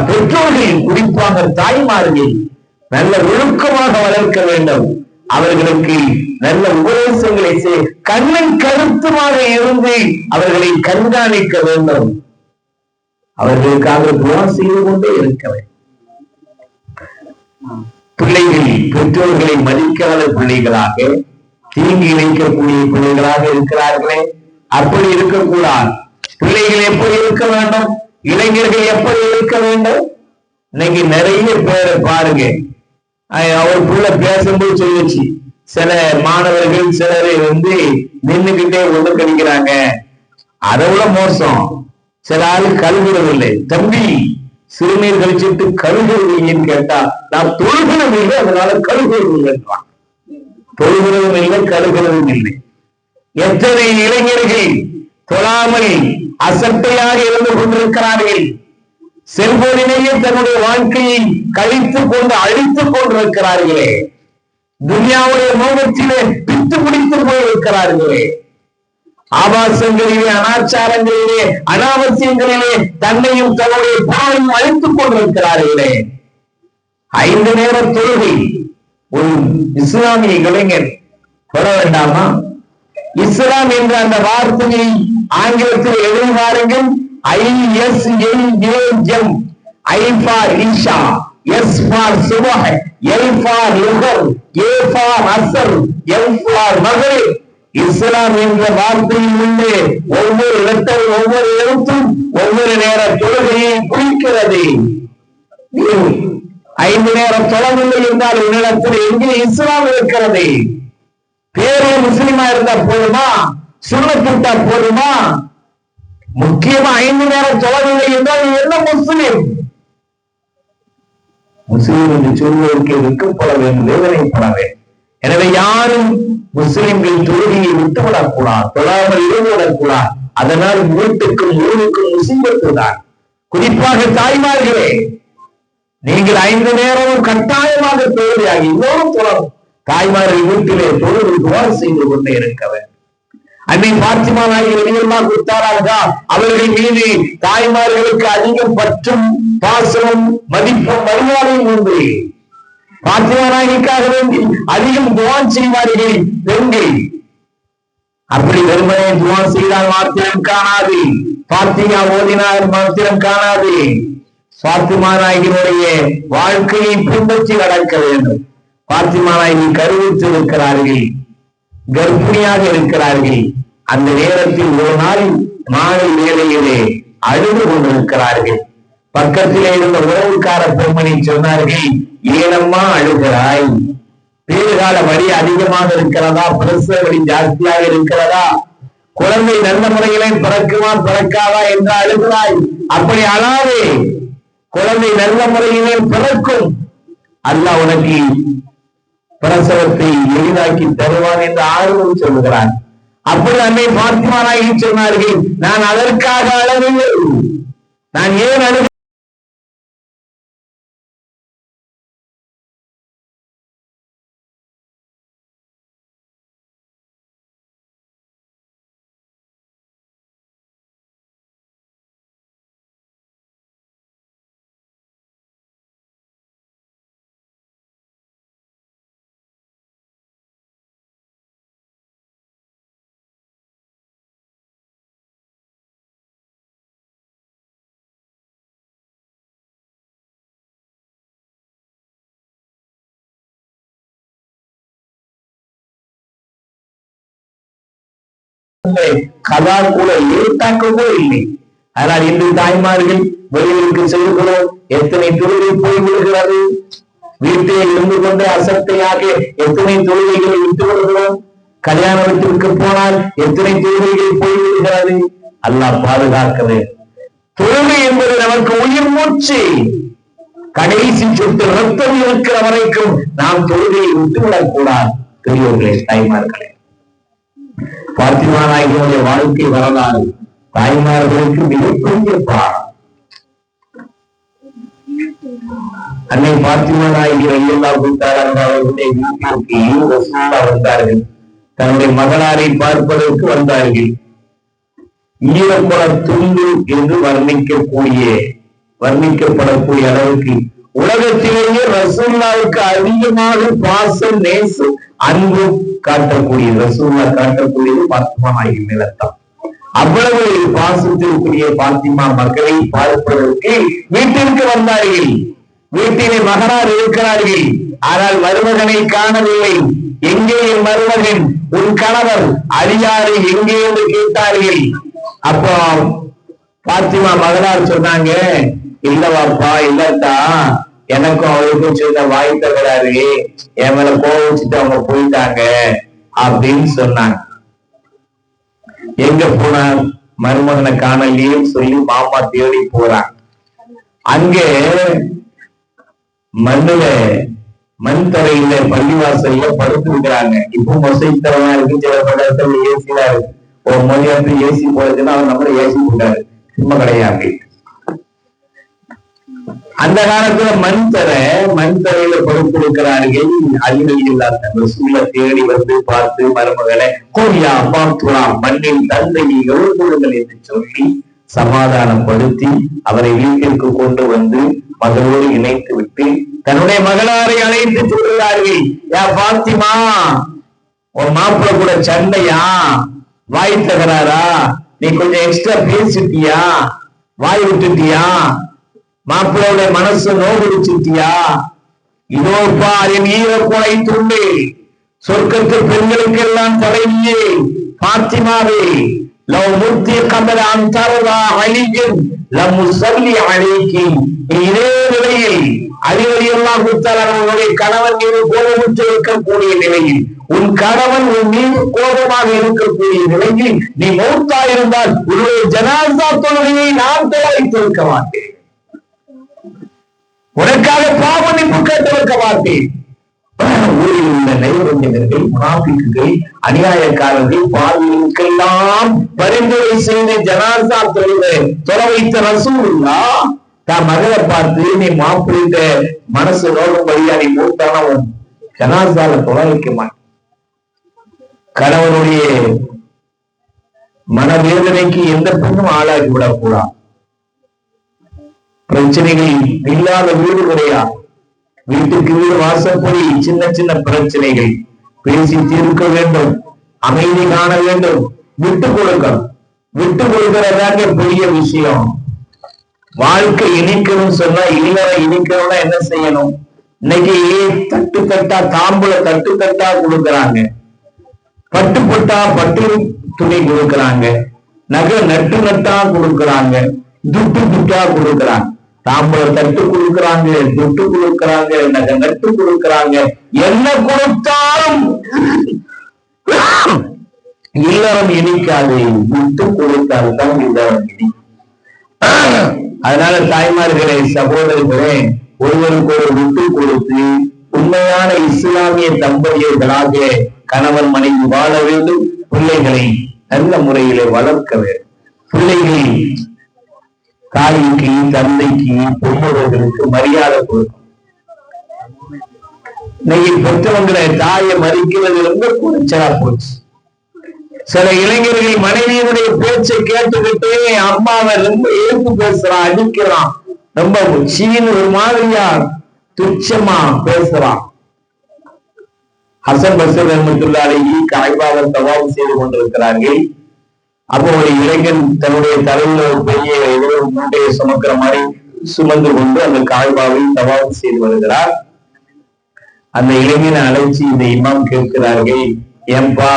பெற்றோர்கள் குறிப்பாக தாய்மார்கள் நல்ல ஒழுக்கமாக வளர்க்க வேண்டும். அவர்களுக்கு நல்ல உபதேசங்களை கண்ணின் கருத்துமாக இருந்து அவர்களை கண்காணிக்க வேண்டும். அவர்களுக்காக துவா செய்து கொண்டே இருக்க வேண்டும். பிள்ளைகள் பெற்றோர்களை மதிக்காத பிள்ளைகளாக, தீங்கி இணைக்கக்கூடிய பிள்ளைகளாக இருக்கிறார்களே, அப்படி இருக்கக்கூடாது. பிள்ளைகள் எப்படி இருக்க வேண்டும்? இளைஞர்கள் எப்படி இருக்க வேண்டும்? இன்னைக்கு நிறைய பேரை பாருங்க, அவர் புள்ள பேசும்போது சொல்லிச்சு, சில மாணவர்கள் சிலரை நின்னுகிட்டே ஒண்ணு கடிக்கிறாங்க. அதை விட மோசம், சில ஆளு கழுகுறதில்லை. தம்பி சிறுநீர் கழிச்சிட்டு கழுகுறீங்கன்னு கேட்டா, நான் தொழுகிறதும் இல்லை அதனால கழுகுறதும் இல்லைன்றான். தொழுகிறதும் இல்லை, கழுகுறதும் இல்லை. எத்தனை இளைஞர்கள் தொழாமல் அசட்டையாக இருந்து கொண்டிருக்கிறார்கள். செல்போனிலேயே தன்னுடைய வாழ்க்கையை கழித்துக் கொண்டு அழித்துக் கொண்டிருக்கிறார்களே. துன்யாவுடைய மோகத்திலே பித்து பிடித்து போயிருக்கிறார்களே. ஆபாசங்களிலே, அனாச்சாரங்களிலே, அனாவசியங்களிலே தன்னையும் தன்னுடைய பாவையும் அழித்துக் கொண்டிருக்கிறார்களே. 5 நேர தொழுகை ஒரு இஸ்லாமிய இளைஞர் தொழ வேண்டாமா? இஸ்லாம் என்ற அந்த வார்த்தையை ஆங்கிலத்தில் எழுதி பாருங்கள். ISLAM. I for Isha, S for Subah, L for Luhar, A for Asr, M for Maghrib. இஸ்லாம் என்ற வார்த்தையில் உள்ளே ஒவ்வொரு லெட்டர், ஒவ்வொரு எழுத்தும் ஒவ்வொரு நேர தொழுகையை குறிக்கிறது. 5 நேரம் தொழவில்லை என்றால் உன்னிடத்தில் எங்கே இஸ்லாம் இருக்கிறது? பேரே முஸ்லிமா இருந்தா போதுமா? சுன்னத்துட்டா போதுமா? முக்கியமா 5 நேரம் தொழவில்லை என்றால் என்ன முஸ்லிம்? முஸ்லிம் என்று சொல்வதற்கு வெட்கப்பட வேண்டும், வேதனைப்பட வேண்டும். எனவே யாரும் முஸ்லிம்கள் தொழுகையை விட்டுவிடக்கூடாது, தொழாமல் இருந்துவிடக்கூடாது. அதனால் வீட்டுக்கும் ஊருக்கும் முசீபத்து தான். குறிப்பாக தாய்மார்களே, நீங்கள் 5 நேரமும் கட்டாயமாக தொழுகையாகி இன்னொரு தொழவும். தாய்மார்கள் வீட்டிலே தொழுது துவா செய்து கொண்டே இருக்க வேண்டும். அன்னை பாத்திமா நாயகி ரலியல்லாஹு தஆலா அவர்கள் மீது தாய்மார்களுக்கு அதிகம் பற்றும் பாசமும் மதிப்பும் மரியாதையும் உண்டு. பாத்திமா நாயகிக்காக வேண்டி அதிகம் துவா செய்வார்கள் பெண்கள். அப்படி வெறுமனே துவா செய்தால் மாத்திரம் காணாது, பாத்திமா ஓதினால் மாத்திரம் காணாது. பாத்திமா நாயகியினுடைய வாழ்க்கையை பின்பற்றி நடக்க வேண்டும். பாத்திமா நாயகி கருவுற்று இருக்கிறார்கள், கர்ப்பிணியாக இருக்கிறார்கள். அந்த நேரத்தில் ஒரு நாள் மாலை வேளையிலே அழுது கொண்டிருக்கிறார்கள். பக்கத்திலே இருந்த உறவுக்கார பெண்மணி சொன்னார்கள், ஏனம்மா அழுகிறாய்? பேறுகால வலி அதிகமாக இருக்கிறதா? பிரசவ வலி ஜாஸ்தியாக இருக்கிறதா? குழந்தை நல்ல முறையிலே பிறக்குமா பிறக்காதா என்று அழுகிறாய்? அப்படி அழாதே, குழந்தை நல்ல முறையிலே பிறக்கும். அல்லாஹ் உனக்கு பிரசவத்தை எளிதாக்கி தருவான் என்று ஆர்வம் சொல்லுகிறான். அப்படி அன்னை பாத்திமா நாயகி சொன்னார்கள், நான் அதற்காக அழவில்லை. நான் ஏன் அழு கதா கூட ஏற்றாக்கவோ இல்லை. ஆனால் இன்று தாய்மார்கள் வெளியூருக்கு செல்கிறோம், எத்தனை தொழுகை போய் விடுகிறது. வீட்டில் இருந்து கொண்டு அசட்டையாக எத்தனை தொழுகைகளை விட்டு விடுகிறோம். கல்யாண வீட்டிற்கு போனால் எத்தனை தொழுகைகள் போய் விடுகிறது. அல்லாஹ் பாதுகாக்கிறது. தொழுகை என்பது நமக்கு உயிர் மூச்சு. கடைசி சொட்டு ரத்தம் இருக்கிற வரைக்கும் நாம் தொழுகையை விட்டுவிடக் கூடாது. பெரியோர்களே, தாய்மார்களே, பாத்திமா நாயகியுடைய வாழ்க்கை வரலாறு தாய்மார்களுக்கு மிகப்பெரிய பாடம். அன்னை பாத்திமா நாயகி ரலியல்லாஹு தஆலா அவர்களுடைய வீட்டிற்கு ரசூலுல்லாஹ் வந்தார்கள். தன்னுடைய மகளாரை பார்ப்பதற்கு வந்தார்கள். ஈரக்குல துண்டு என்று வர்ணிக்கப்படக்கூடிய அளவுக்கு உலகத்திலேயே ரசூலுல்லாஹ்வுக்கு அதிகமாக பாசம், நேசம், அன்பு காட்டக்கூடிய ரசூலுல்லாஹ் காட்டக்கூடியது பாத்திமா நாயகி மேலத்தான். அவ்வளவு பாசத்திற்குரிய பாத்திமா மகளை பார்ப்பதற்கு வீட்டிற்கு வந்தார்கள். வீட்டிலே மகனார் இருக்கிறார்கள், ஆனால் மருமகனை காணவில்லை. எங்கே என் மருமகன்? உன் கணவர் அடியாரை எங்கே என்று கேட்டார்கள். அப்போ பாத்திமா மகனார் சொன்னாங்க, இல்லவாப்பா, இல்லத்தா, எனக்கும் அவருக்கும் சேர்ந்த வாய் தகராறு, என் மேல கோவிச்சுட்டு அவங்க போயிட்டாங்க அப்படின்னு சொன்னாங்க. எங்க போனார்? மருமகனை காணலையே சொல்லி மாமா தேடி போறாங்க. அங்கே மண் தரையில பள்ளிவாசல்ல படுத்து இருக்கிறாங்க. இப்போ மொசைத்தரமா இருக்கு, சில படத்துல ஏசியா இருக்கு. ஒரு மொழியாட்டு ஏசி போடுறதுன்னா அவர் நம்மள ஏசி போட்டாரு, சும்மா கிடையாது. அந்த காலத்துல மண் தரையில படுத்திருக்கிறார்கள். அறிவியல் இல்லாத ரசூலை தேடி வந்து பார்த்து மருமகளை கோரியா பாத்துரா மண்ணின் தந்தையை எழுதுங்கள் என்று சொல்லி சமாதானப்படுத்தி அவரை வீட்டிற்கு கொண்டு வந்து மகளோடு இணைத்து விட்டு தன்னுடைய மகளாரை அழைத்து சொல்கிறார்கள், யா பாத்திமா, உன் மாப்பிள்ள கூட சண்டையா? வாய் தகராறா? நீ கொஞ்சம் எக்ஸ்ட்ரா பேசிட்டியா? வாய் விட்டுட்டியா? மாப்பிள்ளையோட மனசு நோகுடிச்சிட்டியா? இதோப்பா என் ஈரக்குலை துண்டு, சொர்க்கத்து பெண்களுக்கு எல்லாம் தலைவியே பாத்திமாவே, லவ் முத்தி கபல அந்தரா அலிஜன் லமுஸல்லி அலைக்கி. இதே நிலையில் அலி ரலியல்லாஹு தஆலா அவர்களுடைய கணவன் மீது கோபமுற்று இருக்கக்கூடிய நிலையில், உன் கணவன் உன் மீது கோபமாக இருக்கக்கூடிய நிலையில் நீ மௌத்தா இருந்தால் உன்னுடைய ஜனாசா தொழுகையை நான் வைத்திருக்க மாட்டேன், உனக்காக பாவமன்னிப்பு கேட்டு வைக்க மாட்டேன். ஊரில் உள்ள நைவஞ்சகர்கள், முனாபிக்குகள், அநியாயக்காரர்கள், பாவிகளுக்கெல்லாம் பரிந்துரை செய்து ஜனாசா தொழ வைத்த ரசூலுல்லாஹ் தான் மகளை பார்த்து, நீ மாப்பிள்ளைட்ட மனசு நோக்கும்படியா நீ மூத்தானவன் ஜனாசால தொழ வைக்க மாட்டேன். கணவனுடைய மனவேதனைக்கு எந்த பெண்ணும் ஆளாகி விடக்கூடாது. பிரச்சனைகள் இல்லாத வீடு கிடையாது. வீட்டுக்கு வீடு வாசப்படி சின்ன சின்ன பிரச்சனைகள் பேசி தீர்க்க வேண்டும், அமைதி காண வேண்டும், விட்டு கொடுக்கணும். விட்டு கொடுக்கறதாங்க பெரிய விஷயம். வாழ்க்கை இனிக்கணும்னு சொன்னா, இல்லற இனிக்கணும்னா என்ன செய்யணும்? இன்னைக்கு தட்டு தட்டா தாம்பூல தட்டு தட்டா கொடுக்கறாங்க, பட்டு பட்டா பட்டு துணி கொடுக்கறாங்க, நகை நட்டு நட்டா கொடுக்கறாங்க, துட்டு துட்டா கொடுக்கறாங்க. தாம்பூல தட்டு கொடுக்கறாங்க, துட்டு கொடுக்கறாங்க, நகை நட்டு கொடுக்கறாங்க. என்ன கொடுத்தாலும் இல்லறம் இனிக்காது, விட்டு கொடுத்தால்தான் இல்லறம் இனிக்கும். அதனால தாய்மார்களே, சகோதரர்களே, ஒருவருக்கு ஒரு விட்டு கொடுத்து உண்மையான இஸ்லாமிய தம்பதியர்களாக கணவன் மனைவி வாழ வேண்டும். பிள்ளைகளை நல்ல முறையிலே வளர்க்க வேண்டும். பிள்ளைகள் தாய்க்கு, தந்தைக்கு, பெற்றோர்களுக்கு மரியாதை கொடுக்கும். இன்னைக்கு பெற்றவங்களை தாயை மதிக்கிறது ரொம்ப குறைச்சலா போச்சு. சில இளைஞர்கள் மனைவியினுடைய பேச்சை கேட்டுக்கிட்டே அம்மாவை ரொம்ப ஏற்று பேசுறான், அடிக்கிறான், ரொம்ப சீன் ஒரு மாதிரியா துச்சமா பேசுறான். ஹசன் பஸ்ர் ரஹ்மத்துல்லாஹி காய்பாவை தவாப் செய்து கொண்டிருக்கிறார்கள். அப்போ ஒரு இளைஞன் தன்னுடைய தலையில ஒரு பெரிய ஏதோ மூட்டையை சுமக்கிற மாதிரி சுமந்து கொண்டு அந்த காய்பாவை தவாப் செய்து வருகிறார். அந்த இளைஞனை அழைச்சி இந்த இமாம் கேட்கிறார்கள், ஏன்பா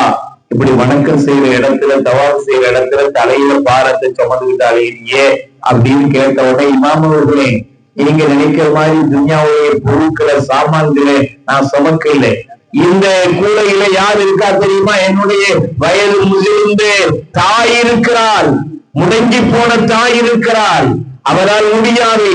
இப்படி வணக்கம் செய்யற இடத்துல, தவாப் செய்யற இடத்துல தலையில பாரத்தை சுமந்துகிட்டாலே ஏன் அப்படின்னு கேட்ட உடனே, இமாம் அவர்களே, நீங்க நினைக்கிற மாதிரி துன்யாவுடைய பொருட்களை, சாமான்களை நான் சுமக்கல. இந்த கூடையில யார் இருக்கா தெரியுமா? என்னுடைய வயது முதிர்ந்த தாய் இருக்கிறாள், முடங்கி போன தாய் இருக்கிறாள். அவரால் முடியாது,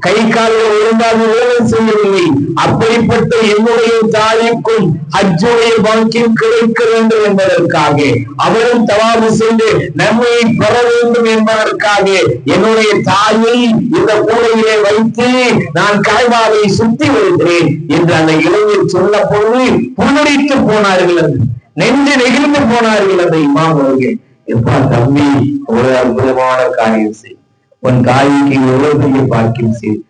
கை கால்கள் ஒழுங்காக வேலை செய்யவில்லை. அப்படிப்பட்ட என்னுடைய தாய்க்கும் ஹஜ்ஜுடைய பாக்கியம் கிடைக்க வேண்டும் என்பதற்காக, அவரும் தவாபு செய்து நன்மையை பெற வேண்டும் என்பதற்காக என்னுடைய தாயை இந்த கூடையிலே வைத்து நான் காய்பாவை சுத்தி வருகிறேன் என்று அந்த இளைஞர் சொன்ன பொழுது புன்னடித்து போனார்கள், நெஞ்சு நெகிழ்ந்து போனார்கள் அந்த இமாம் அவர்கள். எப்பா தம்பி, ஒரு அற்புதமான காரியம் செய், உன் தாய்க்கு எவ்வளவு பெரிய பாக்கியம் செய்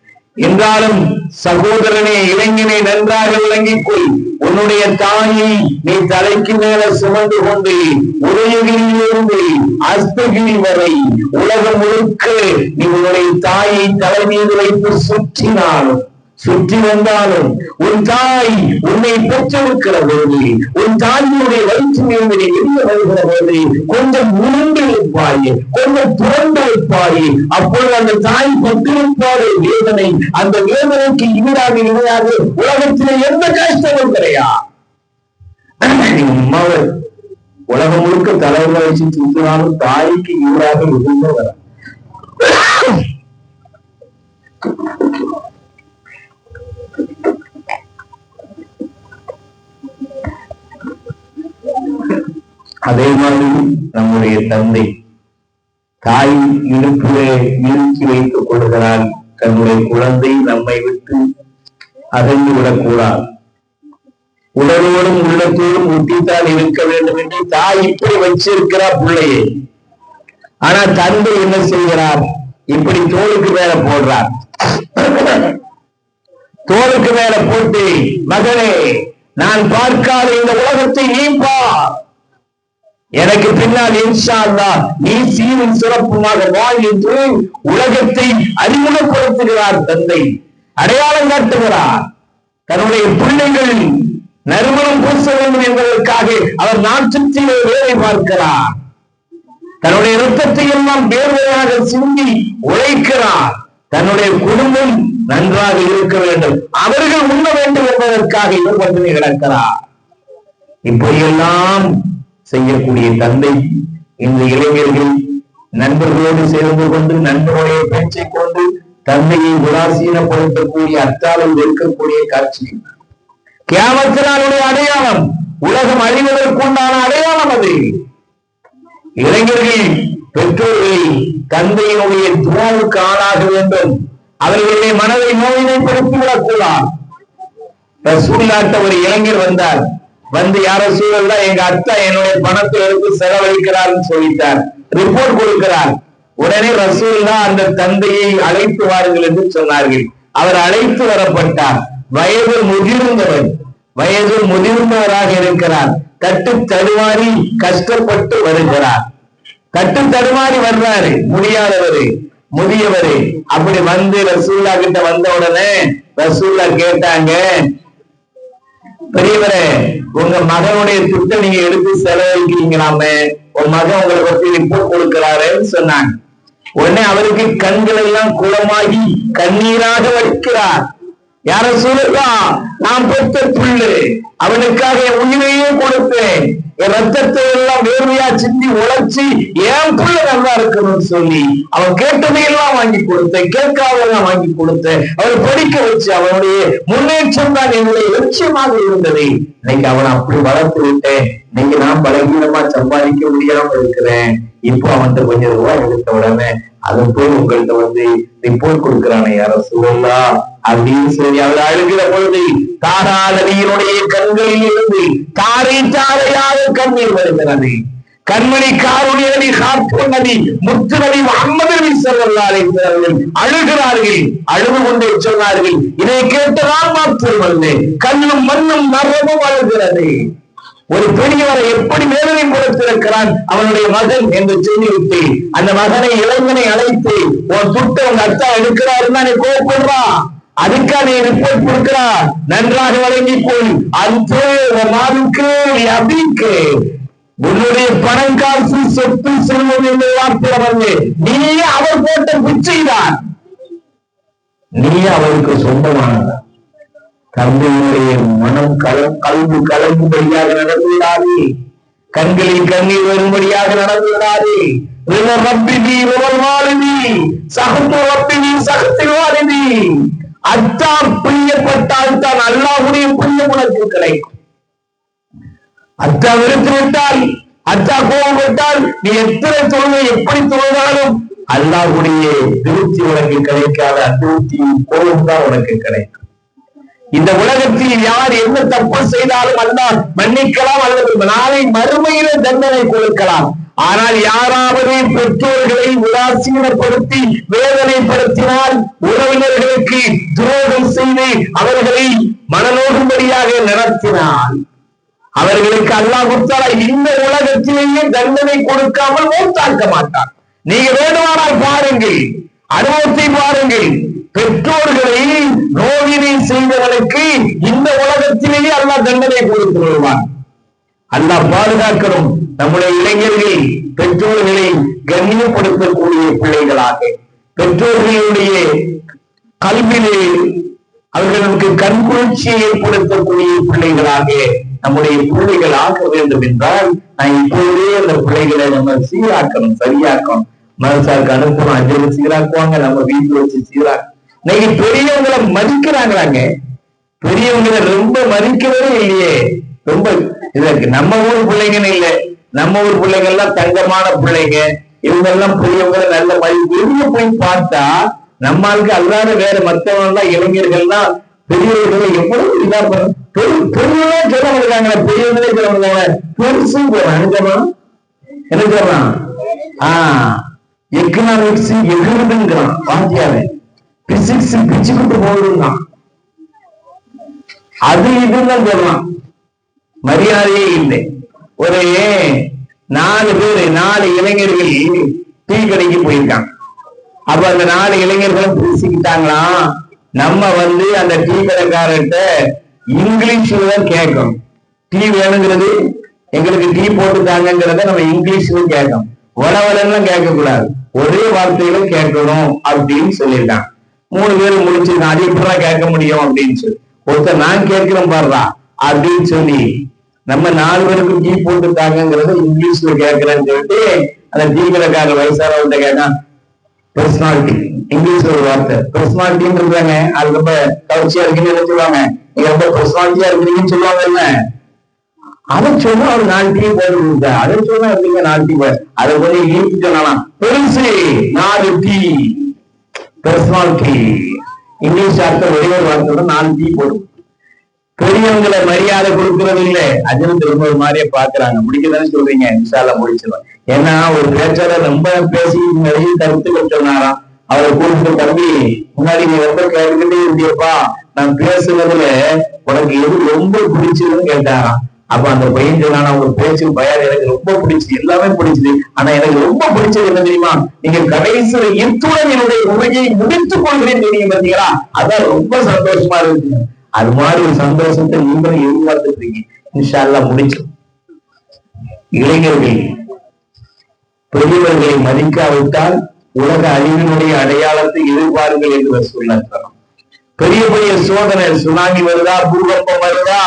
என்றாலும், சகோதரனே, இளைஞனை நன்றாக விளங்கிக் கொள். உன்னுடைய தாயை நீ தலைக்கு மேல சுமந்து கொண்டு உதயகிரியிலிருந்து அஸ்தகிரி வரை உலகம் முழுக்க நீ உன்னுடைய தாயை தலை மீது வைத்து சுற்றினாலும், சுற்றி வந்தாலும், உன் தாய் உன்னை பெற்றிருக்கிற போது, உன் தாயினுடைய வயிற்றிலிருந்து நீ வெளியே வருகிற போது கொஞ்சம் உணர்ந்து வைப்பாயே, கொஞ்சம் துறந்து வைப்பாயே. அப்பொழுது அந்த தாய் பட்டிருப்பாரு வேதனை, அந்த வேதனைக்கு ஈடாக இணையாக உலகத்திலே எந்த கஷ்டமும் கிடையாது. உலகம் முழுக்க தலைவரை வச்சு சுற்றினாலும் தாய்க்கு ஈடாக எதுவுமே வர. அதே மாதிரி நம்முடைய தந்தை தாய் இடுப்பிலே இழுக்கி வைத்துக் கொள்கிறாள். தன்னுடைய குழந்தை நம்மை விட்டு அகன்று விடக்கூடாது. உடலோடும் உள்ளத்தோடும் ஊட்டித்தான் இருக்க வேண்டும் என்று தாய் இப்படி வச்சிருக்கிறார் பிள்ளையை. ஆனா தந்தை என்ன செய்கிறார்? இப்படி தோளுக்கு மேல போடுறார். தோளுக்கு மேல போட்டு, மகனே, நான் பார்க்காத இந்த உலகத்தை நீ பார், எனக்கு பின்னால் இன்ஷா அல்லாஹ் நீ சீரும் சிறப்புமாக வாழ் என்று உலகத்தை அறிமுகப்படுத்துகிறார் தந்தை, அடையாளம் காட்டுகிறார். தன்னுடைய பிள்ளைகள் நறுமணம் பூச வேண்டும் என்பதற்காக அவர் நாட்டுத்திலே வேலை பார்க்கிறார். தன்னுடைய இரத்தத்தை எல்லாம் வேர்வையாக சிந்தி உழைக்கிறார். தன்னுடைய குடும்பம் நன்றாக இருக்க வேண்டும், அவர்கள் உண்ண வேண்டும் என்பதற்காக இவர் பட்டினி கிடக்கிறார். இப்படியெல்லாம் செய்யக்கூடிய தந்தை இந்த இளைஞர்கள் நண்பர்களோடு சேர்ந்து கொண்டு நண்பருடைய பேச்சை கொண்டு தந்தையை உதாசீனப்படுத்தக்கூடிய அத்தாலும் இருக்கக்கூடிய காட்சி கியாமத் நாளுடைய அடையாளம், உலகம் அழிவதற்குண்டான அடையாளம் அது. இளைஞர்கள் பெற்றோர்கள் தந்தையினுடைய துவாவுக்கு ஆளாக வேண்டும், அவர்களுடைய மனதை நோயினைப்படுத்திவிடக் கூடாது. ரசூலுல்லாஹ் ஒரு இளைஞர் வந்தார், வந்து யார சூழல்ல எங்க அத்தா என்னுடைய பணத்தை எடுத்து செலவழிக்கிறார்னு சொல்லிட்டார், ரிப்போர்ட் கொடுக்கிறார். உடனே ரசூலுல்லாஹ் அந்த தந்தையை அழைத்து வாருங்கள் என்று சொன்னார்கள். அவர் அழைத்து வரப்பட்டார். வயது முதிர்ந்தவராக இருக்கிறார். தட்டு தடுமாறி கஷ்டப்பட்டு வருகிறார். தட்டு தடுமாறி வர்றாரு, முதியவரு. அப்படி வந்து ரசூல்லா கிட்ட வந்த உடனே ரசூல்லா கேட்டாங்க, பெரியவரே உங்க மகனுடைய துட்டை நீங்க எடுத்து செலவழிக்கிறீங்களாமே, உன் மகன் உங்களை பத்தி ரிப்போர்ட் கொடுக்கிறாருன்னு சொன்னாங்க. உடனே அவருக்கு கண்கள் எல்லாம் குளமாகி கண்ணீராக வடிக்கிறார். யார சொல்லலாம், நான் பெற்ற புள்ளு, அவனுக்காக என் உயிரையே கொடுத்தேன், என் ரத்தத்தை எல்லாம் வேர்வையா சிந்தி உழைச்சி என் புள்ள நல்லா இருக்கணும்னு சொல்லி அவன் கேட்டதையெல்லாம் வாங்கி கொடுத்தேன், கேட்காதெல்லாம் வாங்கி கொடுத்தேன், அவனை படிக்க வச்சு அவனுடைய முன்னேற்றம் தான் என்னுடைய லட்சியமாக இருந்தது. இன்னைக்கு அவனை அப்படி வளர்த்து விட்டேன், இன்னைக்கு நான் பலகீனமா சம்பாதிக்க முடியாம இருக்கிறேன். இப்போ அவன்கிட்ட கொஞ்சம் ரூபாய் எடுத்த உடனே அதன் போய் உங்கள்கிட்ட வந்து ரிப்போர்ட் கொடுக்கிறானே யார சொல்லலாம் அப்படின்னு சொல்லி அவர் அழுகிற பொழுது தாராளவியினுடைய கண்களில் இருந்து தாரை தாரையாக கண்ணீர் வருகிறது. கண்மணி காருடைய நபி கார்போன் நபி முத்து நபி முஹம்மது நபி ஸல்லல்லாஹு அலைஹி வஸல்லம் அழுகிறார்கள். அழுது கொண்டே சொன்னார்கள், இதை கேட்டதான் மாத்திரமல்ல கண்ணும் மண்ணும் மரமும் அழுகிறது. ஒரு பெரியவரை எப்படி வேதனை கொடுத்திருக்கிறான் அவனுடைய மகன் என்று சொல்லிவிட்டு அந்த மகனை இளைஞனை அழைத்து உன் துட்டை உங்க அத்தா எடுக்கிறாருன்னா நீ கோவப்படுறா, அதுக்காக நீ ரிப்போர்ட் கொடுக்கிறா, நன்றாக வழங்கிக்கொள். அந்த மாவுக்கு அபிக்கு உன்னுடைய பணம் காசு சொத்து செல்வம் என்ற வார்த்தை வந்து நீயே அவர் போட்ட பிச்சைதான், நீயே அவருக்கு சொந்தமானதான். தந்தையுடைய மனம் கலங்கும்படியாக நடந்து விடாது, கண்களில் கண்ணீர் வரும்படியாக நடந்து விடாது. அத்தா பிரியப்பட்டால் தான் அல்லாஹ்வுடைய பிரியம் உனக்கு கிடைக்கும். அத்தா வெறுத்து விட்டால், அத்தா கோபப்பட்டால் நீ எத்தனை தொழுகை எப்படி தொழுதாலும் அல்லாஹ்வுடைய திருப்தி உனக்கு கிடைக்காத, அதிருப்தியின் கோபம் தான் உனக்கு கிடைக்கும். இந்த உலகத்தில் யார் என்ன தப்பு செய்தாலும் அல்லாஹ் மன்னிக்கலாம் அல்லது நாளை மறுமையில தண்டனை கொடுக்கலாம். ஆனால் யாராவது பெற்றோர்களை உதாசீனப்படுத்தி வேதனைப்படுத்தினால், உறவினர்களுக்கு துரோகம் செய்து அவர்களை மனநோகும்படியாக நடத்தினால் அவர்களுக்கு அல்லாஹ் தஆலா இந்த உலகத்திலேயே தண்டனை கொடுக்காமல் மௌத்தாக்க மாட்டார். நீங்க வேண்டுமானால் பாருங்கள், அனுபவத்தை பாருங்கள். பெற்றோர்களை நோவினை செய்தவனுக்கு இந்த உலகத்திலேயே அல்லாஹ் தண்டனை கொடுத்து வருவான். அல்லாஹ் பாதுகாக்கணும். நம்முடைய இளைஞர்கள் பெற்றோர்களை கண்ணியப்படுத்தக்கூடிய பிள்ளைகளாக, பெற்றோர்களுடைய கல்வியிலே அவர்களுக்கு கண்குளிர்ச்சியை ஏற்படுத்தக்கூடிய பிள்ளைகளாக நம்முடைய பிள்ளைகள் ஆக்க வேண்டும் என்றால் நான் இப்போதே அந்த பிள்ளைகளை நம்ம சீராக்கணும், சரியாக்கணும். மதசாருக்கு அனுப்பணும், அஞ்சலி சீராக்குவாங்க, நம்ம வீட்டுல வச்சு சீராக்கணும். இன்னைக்கு பெரியவங்களை மதிக்கிறாங்களாங்க, பெரியவங்களை ரொம்ப மதிக்கவே இல்லையே. ரொம்ப இதற்கு நம்ம ஊர் பிள்ளைங்கன்னு இல்லை, நம்ம ஊர் பிள்ளைங்க எல்லாம் தங்கமான பிள்ளைங்க, இவங்க எல்லாம் பெரியவங்களை நல்ல மதிப்பு. வெளியே போய் பார்த்தா நம்மளுக்கு அல்லாத வேற மற்றவங்க எல்லாம் இளைஞர்கள்லாம் பெரியவர்களை எவ்வளவு இதா பெரியவங்களே சொல்லுவாங்க, பெரியவங்களே சொல்லுவாங்க, பெருசு போறான் என்ன சொல்றான், எக்கனாமிக்ஸ் எகுதுங்கிறான் வாத்தியாவே, பிசிக்ஸ் பிச்சுக்கிட்டு போகுதுதான், அது இதுன்னு சொல்லலாம். மரியாதையே இல்லை. ஒரு 4 பேர் 4 இளைஞர்கள் டீ கடைக்கு போயிருக்காங்க. அப்ப அந்த 4 இளைஞர்களும் பேசிக்கிட்டாங்களாம், நம்ம அந்த டீ கடைக்காரர்கிட்ட இங்கிலீஷ்ல தான் கேட்கணும். டீ வேணுங்கிறது, எங்களுக்கு டீ போட்டு தாங்கிறத நம்ம இங்கிலீஷ்ல கேட்கணும். வளவலன்னு கேட்கக்கூடாது, ஒரே வார்த்தையில கேட்கணும் அப்படின்னு சொல்லியிருக்காங்க. 3 பேரும் முடிச்சிருக்கான். அது இப்படிதான் கேட்க முடியும் அப்படின்னு சொல்லி ஒருத்தர் நான் கேட்கிறேன் பாடுறா அப்படின்னு சொல்லி நம்ம 4 பேருக்கும் டீ போட்டு தாங்கிறத இங்கிலீஷ்ல கேட்கிறேன்னு சொல்லிட்டு அந்த டீ கடைக்காரர் வயசானவர்கிட்ட கேட்டான். பர்சனாலிட்டி இங்கிலீஷ்ல ஒரு வார்த்தை பர்சனாலிட்டின்னு இருக்காங்க. அது ரொம்ப கவர்ச்சியா இருக்குன்னு என்ன சொல்லுவாங்க, நீங்க ரொம்ப பர்சனாலிட்டியா இருக்கிறீங்கன்னு சொல்லுவாங்க. என்ன அதை சொன்னா அவர் 4 டீ போட்டு கொடுத்தா, அதை சொன்னா எப்படிங்க 4 டீ போய் அதை கொஞ்சம் ஈர்த்து சொன்னாலாம். பெருசு 4 டீ பர்சனாலிட்டி இங்கிலீஷ் அர்த்தம் ஒரே ஒரு வார்த்தை 4 டீ போட்டு. பெரியவங்களை மரியாதை கொடுக்கறது இல்லை. அஜன் திரும்ப ஒரு மாதிரியே பாக்குறாங்க. முடிக்கதானே சொல்றீங்க, இன்ஷால்லா முடிச்சிருவேன். ஏன்னா ஒரு பேச்சாளர் ரொம்ப பேசி நிறைய கருத்துக்கள் சொன்னாராம். அவரை கூப்பிட்டு, தம்பி முன்னாடி நீ ரொம்ப கேட்டுக்கிட்டே இருந்தியப்பா, நான் பேசுனதுல உனக்கு எது ரொம்ப பிடிச்சதுன்னு கேட்டாராம். அப்ப அந்த பையன் சொன்னா, உங்க பேச்சு பயார் எனக்கு ரொம்ப பிடிச்சது, எல்லாமே பிடிச்சது. ஆனா எனக்கு ரொம்ப பிடிச்சது என்ன தெரியுமா, நீங்க கடைசியில இத்துடன் என்னுடைய உரையை முடித்துக் கொள்கிறேன் தெரியும் பார்த்தீங்களா, அதான் ரொம்ப சந்தோஷமா இருக்கு. அது மாதிரி ஒரு சந்தோஷத்தை நீங்களும் எதிர்பார்த்துட்டு இருக்கீங்க. இன்ஷா அல்லாஹ் முடிச்சு. இளைஞர்கள் பெரியவர்களை மதிக்காவிட்டால் உலக அழிவினுடைய அடையாளத்தை எதிர்பாருங்கள் என்று ரசூலுல்லாஹ் சொன்னார். பெரிய பெரிய சோதனை, சுனாமி வருதா, பூகம்பம் வருதா,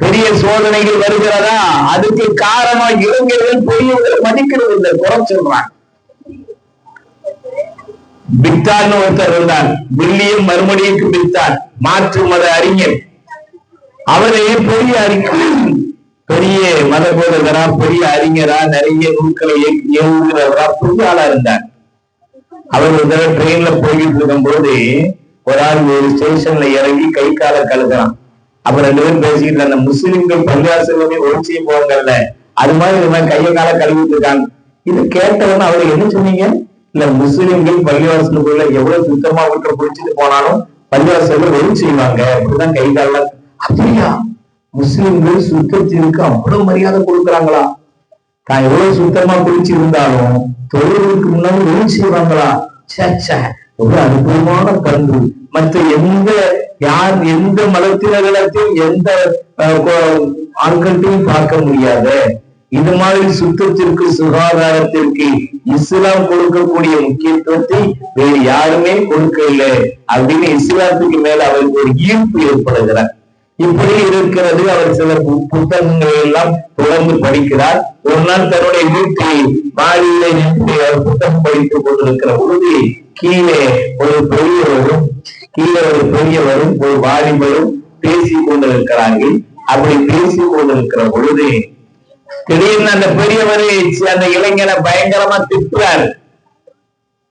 பெரிய சோதனைகள் வருகிறதா, அதுக்கு காரணம் இளைஞர்கள் பெரியவர்களை மதிக்கிறது இல்லை, குறை சொல்றாங்க. பிக்தான்னு ஒருத்தர் இருந்தார், வில்லியம் மறுமொழிக்கு பிக்தான், மாற்று மத அறிஞர். அவரே பெரிய பெரிய மத போதகரா, பெரிய அறிஞரா, நிறைய நூல்களை எழுதுகிறவரா, பெரிய ஆளா இருந்தார். அவர் ஒரு தடவை ட்ரெயின்ல போய்கிட்டு இருக்கும் போது ஒரு ஆள் ஒரு ஸ்டேஷன்ல இறங்கி கை காலை கழுகுறான். அப்ப 2 பேரும் பேசிக்கிட்டு, அந்த முஸ்லிம்கள் பள்ளிவாசலுமே ஒழிச்சு போவாங்கல்ல, அது மாதிரி கையை காலை கழுவிட்டு இருக்காங்க. இது கேட்டவன அவரு என்ன சொன்னீங்க, இல்ல முஸ்லிம்கள் பள்ளிவாசலுக்குள்ள எவ்வளவு சுத்தமா விட்டு குளிச்சுட்டு போனாலும் பள்ளிவாசல்கள் ஒழி செய்வாங்க, அப்படிதான் கை காலம். அப்படியா, முஸ்லிம்கள் சுத்தத்திற்கு அவ்வளவு மரியாதை கொடுக்குறாங்களா, தான் எவ்வளவு சுத்தமா குளிச்சு இருந்தாலும் தொழிலுக்கு முன்னாடி ஒழி செய்வாங்களா, ஒரு அனுபவமான பண்பு மற்ற எந்த மதத்தினர்களையும் எந்த ஆண்கள்டையும் பார்க்க முடியாத இது மாதிரி சுத்தத்திற்கு சுகாதாரத்திற்கு இஸ்லாம் கொடுக்கக்கூடிய முக்கியத்துவத்தை வேறு யாருமே கொடுக்கவில்லை அப்படின்னு இஸ்லாத்துக்கு மேல அவருக்கு ஒரு ஈர்ப்பு ஏற்படுகிறார். இப்படி இருக்கிறது. அவர் சில புத்தகங்களை எல்லாம் தொடர்ந்து படிக்கிறார். ஒரு நாள் தன்னுடைய வீட்டில் மாடியிலே நின்று அவர் புத்தகம் படித்துக் கொண்டிருக்கிற பொழுது கீழே ஒரு பெரியவரும் ஒரு வாலிபரும் பேசிக் கொண்டிருக்கிறார்கள். அப்படி பேசிக் கொண்டிருக்கிற பொழுது திடீர்னு அந்த பெரியவரை அந்த இளைஞனை பயங்கரமா திட்டுறாரு.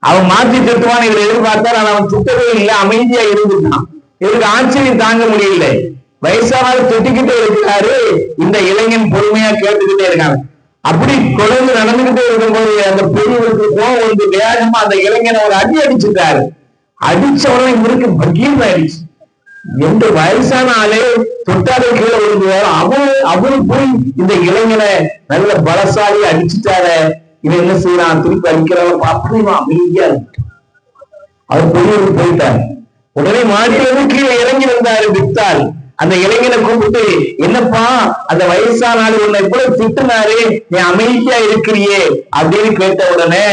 அவன் மாற்றி திட்டுவான் இவர் எதிர்பார்த்தார். அவன் திட்டவே இல்லை, அமைதியா இருந்துட்டான். இவருக்கு ஆச்சரியம் தாங்க முடியல. வயசானாலும் திட்டிக்கிட்டே இருக்கிறாரு, இந்த இளைஞன் பொறுமையா கேட்டுக்கிட்டே இருக்காங்க. அப்படி தொடர்ந்து நடந்துகிட்டே இருக்கும்போது அந்த பெரியவருக்கு கோவம் வந்து வேகமா அந்த இளைஞனை ஒரு அடி அடிச்சுட்டாரு. அடிச்ச உடனே இவருக்கு பகீர் ஆயிடுச்சு. எந்த வயசான ஆளே தொட்டாத கீழே விழுந்துவாரு. அவரு போய் இந்த இளைஞனை நல்ல பலசாலி அடிச்சுட்டார. இவன் என்ன செய்யறான், திருப்பி அடிக்கிறவன் அப்படிவா அமைதியா இருக்கு. அவர் பெரியவருக்கு போயிட்டாரு. உடனே மாடியிலிருந்து கீழே இறங்கி வந்தாரு பிக்தால். அந்த இளைஞனை கூப்பிட்டு, என்னப்பா அந்த வயசான ஆளு உன்னை இவ்வளவு திட்டுனாரு, நீ அமைதியா இருக்கிறியே அப்படின்னு கேட்ட உடனே,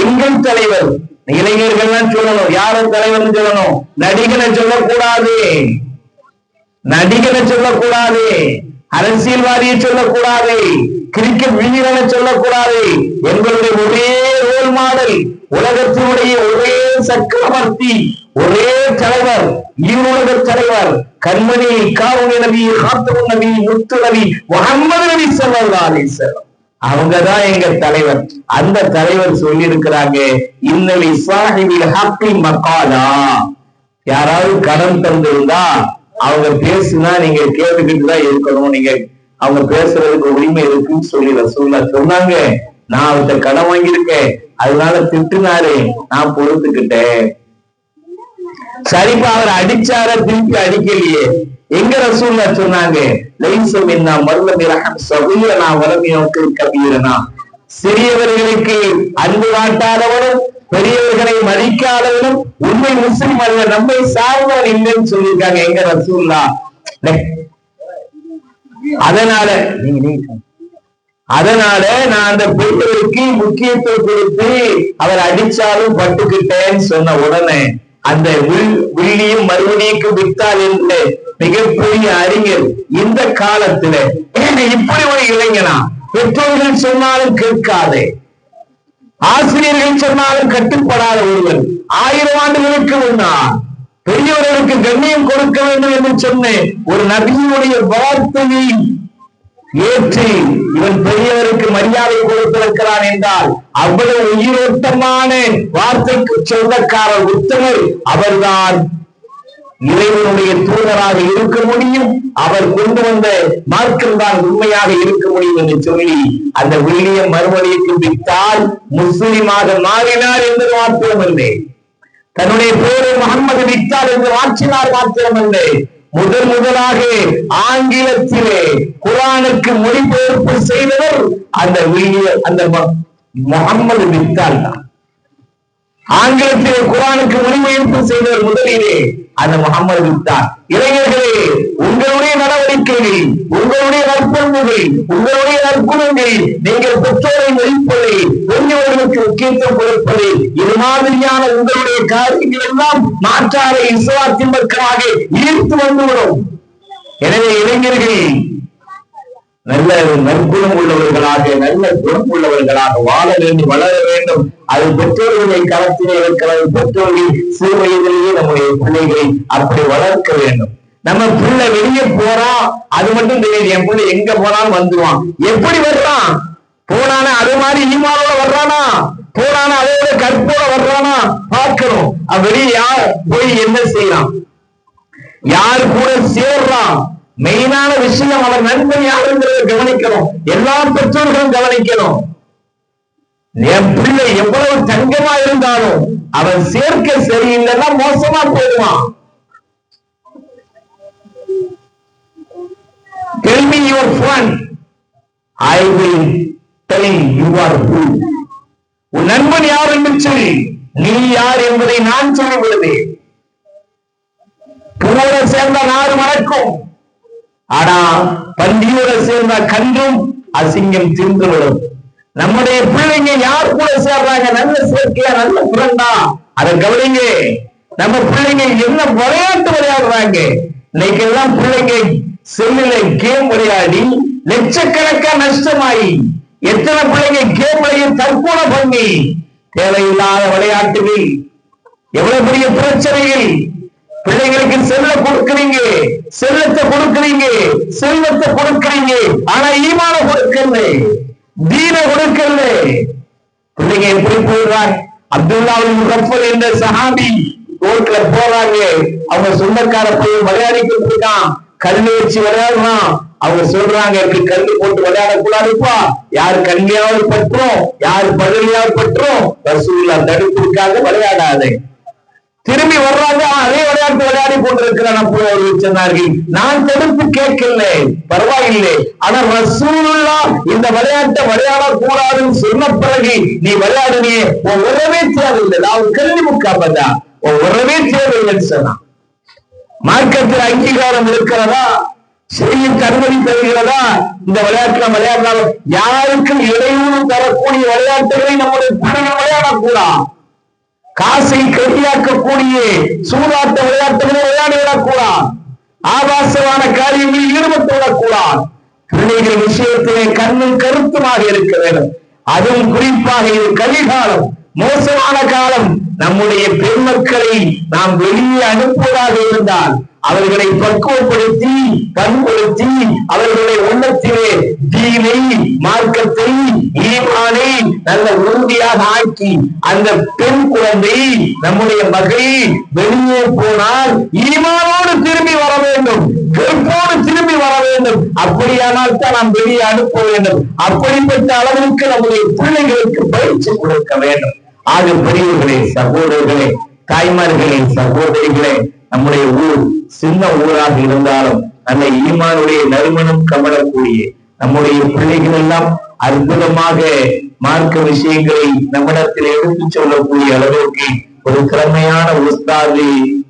எங்கள் தலைவர், இளைஞர்கள்லாம் சொல்லணும், யாரும் தலைவர்னு சொல்லணும், நடிகனை சொல்லக்கூடாது, அரசியல்வாதியை சொல்லக்கூடாது, கிரிக்கெட் வீரனை சொல்லக்கூடாது. எங்களுடைய ஒரே ரோல் மாடல், உலகத்தினுடைய ஒரே சக்கரவர்த்தி, ஒரே தலைவர், ஈருலக தலைவர், கண்மணி காவுனி நபி, ஹாத்தமுன் நபி, முத்து நபி, முஹம்மது நபி ஸல்லல்லாஹு அலைஹி வஸல்லம், அவங்கதான் எங்க தலைவர். அந்த தலைவர் சொல்லி இருக்கிறாங்க, இன்னலி சாஹிபில் ஹக்கி மகாலா, யாராவது கடன் தந்திருந்தா அவங்க பேசுனா நீங்க கேட்டுக்கிட்டுதான் இருக்கணும், நீங்க அவங்க பேசுறதுக்கு உரிமை இருக்குன்னு சொல்லி ரசூலுல்லாஹ் சொன்னாங்க. நான் அவர்கிட்ட கடன் வாங்கியிருக்கேன், அதனால திட்டுனாரு, நான் பொறுத்துக்கிட்டேன். சரிப்பா, அவர் அடிச்சார, திருப்பி அடிக்கலையே. எங்க ரசூலுல்லாஹ் சொன்னாங்க, லைஸ மின்னா மர்லம் இரஹம் ஸகீரனா வலம் யன்கிர் கபீரனா, சிறியவர்களுக்கு அன்பு காட்டாதவனும் பெரியவர்களை மதிக்காதவனும் உண்மை முஸ்லிம் அல்ல, நம்மை சார்ந்தவன் இல்லைன்னு சொல்லியிருக்காங்க எங்க ரசூலுல்லாஹ். அதனால அதனால நான் அந்த பெண்களுக்கு முக்கியத்துவம் கொடுத்து அவர் அடிச்சாலும் பட்டுக்கிட்டேன்னு சொன்ன உடனே அந்த வில்லியும் மறுபடியும் வித்தால் என்று மிகப்பெரிய அறிஞர் இந்த காலத்துல இப்படி ஒரு இளைஞனா, பெற்றோர்கள் சொன்னாலும் கேட்காதே, ஆசிரியர்கள் சொன்னாலும் கட்டுப்படாத ஒருவன் 1000 ஆண்டுகளுக்கு முன்னால் பெரியவர்களுக்கு கண்ணியம் கொடுக்க வேண்டும் என்று சொன்னேன் ஒரு நபியினுடைய வார்த்தையை ஏற்றி இவன் பெரியவருக்கு மரியாதை கொடுத்திருக்கிறான் என்றால் அவ்வளவு உயிரோட்டமான வார்த்தைக்கு சொந்தக்காரர் உத்தமர் அவர்தான் இறைவனுடைய தூதராக இருக்க முடியும், அவர் கொண்டு வந்த மார்க்கம் தான் உண்மையாக இருக்க முடியும் என்று சொல்லி அந்த வில்லியம் மறுமொழிக்கு விட்டால் முஸ்லிமாக மாறினார் என்று மாத்திரமில்லை, தன்னுடைய பேரை முகம்மது விட்டால் என்று மாற்றினார் மாத்திரமில்லை, முதலாக ஆங்கிலத்திலே குரானுக்கு மொழிபெயர்ப்பு செய்தவர் அந்த முகம்மது வித்தால் தான். ஆங்கிலத்திலே குரானுக்கு மொழிபெயர்ப்பு செய்தவர் முதலிலே அந்த முகம்மது வித்தால். இளைஞர்களே, உங்களுடைய நடவடிக்கைகள், உங்களுடைய நற்பண்புகள், உங்களுடைய நற்குணங்கள், நீங்கள் பெற்றோரை மதிப்பது, பெரியவர்களுக்கு முக்கியத்துவம் கொடுப்பது, இது மாதிரியான உங்களுடைய காரியங்கள் எல்லாம் மாற்றாரை இஸ்லாத்தின் பக்கமாக ஈர்த்து வந்துவிடும். எனவே இளைஞர்கள் நல்ல நற்குணம் உள்ளவர்களாக, நல்ல குணம் உள்ளவர்களாக வாழ வேண்டும், வளர வேண்டும். அது பெற்றோர்களை களத்திலே இருக்கிறது. பெற்றோர்கள் சிறு வயதிலேயே நம்முடைய பிள்ளைகளை அப்படி வளர்க்க வேண்டும். நம்ம பிள்ளை வெளியே போறான், அது மட்டும் தெரியாது, என் பிள்ளை எங்க போனாலும் வந்துருவான். எப்படி வர்றான்? போனானா அது மாதிரி ஈமானோட வர்றானா, போனானா அதோட கற்போட வர்றானா பார்க்கணும். வெளியே யார் போய் என்ன செய்யறான், யார் கூட சேர்றான், மெயினான விஷயம் அவர் நண்பன் யாருங்கிறத கவனிக்கணும். எல்லா பெற்றோர்களும் கவனிக்கணும். என் பிள்ளை எவ்வளவு தங்கமா இருந்தாலும் அவன் சேர்க்க சரியில்லைன்னா மோசமா போயிடுவான். Tell me your friend, I will tell you are who. உன் நண்பன் யார் என்று சொல்லி நீ யார் என்பதை நான் சொல்லிவிடுவேன். பூவோட சேர்ந்த நாடு மணக்கும், ஆனா பண்டியோட சேர்ந்த கன்றும் அசிங்கம் தின்றுவிடும். நம்முடைய பிள்ளைங்க யார் கூட சேர்றாங்க, நல்ல சேர்க்கையா, நல்ல புரண்டா, அதை கவனிங்க. நம்ம பிள்ளைங்க என்ன விளையாட்டு விளையாடுறாங்க. இன்னைக்கு எல்லாம் பிள்ளைங்க செல்லுல கேம் விளையாடி லட்சக்கணக்கா நஷ்டமாயி, எத்தனை பிள்ளைங்க கேம் விளையாடி தற்கொலை பண்ணி, தேவையில்லாத விளையாட்டுகள், எவ்வளவு பெரிய பிரச்சனைகள். பிள்ளைங்களுக்கு செல்ல கொடுக்குறீங்க, செல்லத்தை கொடுக்குறீங்க, செல்வத்தை கொடுக்குறீங்க, ஆனா ஈமான கொடுக்கல, தீன கொடுக்கல. பிள்ளைங்க எப்படி போடுறாங்க? அப்துல்லா முகஃபர் என்ற சஹாபி ரோட்ல போறாங்க, அவங்க சொந்தக்கார போய் விளையாடிக்கிட்டு இருக்கான், கல்லு வச்சு விளையாடுறான். அவங்க சொல்றாங்க, இப்படி கல்லு போட்டு விளையாடக்கூடாதுப்பா, யாரு கல்லையாவது பற்றும், யாரு பகலியாவது பற்றும், ரசூலுல்லாஹ் தடுப்புக்காக விளையாடாது. திரும்பி வர்றாங்க, அதே விளையாட்டு விளையாடி கொண்டிருக்கிறார்கள். சொன்னார்கள், நான் தடுப்பு கேட்கல, பரவாயில்லை, ஆனா ரசூலுல்லாஹ் இந்த விளையாட்டை விளையாடக்கூடாதுன்னு சொன்ன பிறகு நீ விளையாடுனியே, உன் உறவே தேவையில்லை, நான் கல்வி முக்காப்பதா, உன் உறவே தேவையில்லைன்னு சொன்னான். மார்க்கத்தில் அங்கீகாரம் இருக்கிறதா, செய்திக்கு அனுமதி தருகிறதா? இந்த விளையாட்டுல விளையாடினாலும் யாருக்கும் இடையூறு தரக்கூடிய விளையாட்டுகளை நம்முடைய பிள்ளைகள் விளையாடக்கூடாது. காசை கடியாக்கக்கூடிய சூதாட்ட விளையாட்டுகளை விளையாடிவிடக்கூடாது. ஆபாசமான காரியங்களில் ஈடுபட்டு விடக்கூடாது. பிள்ளைகள் விஷயத்திலே கண்ணும் கருத்துமாக இருக்க வேண்டும். அதுவும் குறிப்பாக இது கலிகாலம், மோசமான காலம். நம்முடைய பெண்மக்களை நாம் வெளியே அனுப்புவதாக இருந்தால் அவர்களை பக்குவப்படுத்தி பண்படுத்தி அவர்களுடைய உள்ளத்திலே தீனை, மார்க்கத்தை, ஈமானை நல்ல உறுதியாக ஆக்கி அந்த பெண் குழந்தை, நம்முடைய மகள் வெளியே போனால் ஈமானோடு திரும்பி வர வேண்டும், கேட்போடு திரும்பி வர வேண்டும். அப்படியானால் தான் நாம் வெளியே அனுப்ப வேண்டும். அப்படிப்பட்ட அளவுக்கு நம்முடைய பிள்ளைகளுக்கு பயிற்சி கொடுக்க வேண்டும். ஆக பெரியவர்களே, சகோதரர்களே, தாய்மார்களே, சகோதரிகளே, நம்முடைய ஊர் சின்ன ஊராக இருந்தாலும் நல்ல ஈமானுடைய நறுமணம் கமலக்கூடிய நம்முடைய பிள்ளைகள் எல்லாம் அற்புதமாக மார்க்க விஷயங்களை நம்மிடத்தில் எடுத்து சொல்லக்கூடிய அளவிற்கு ஒரு திறமையான உஸ்தாது,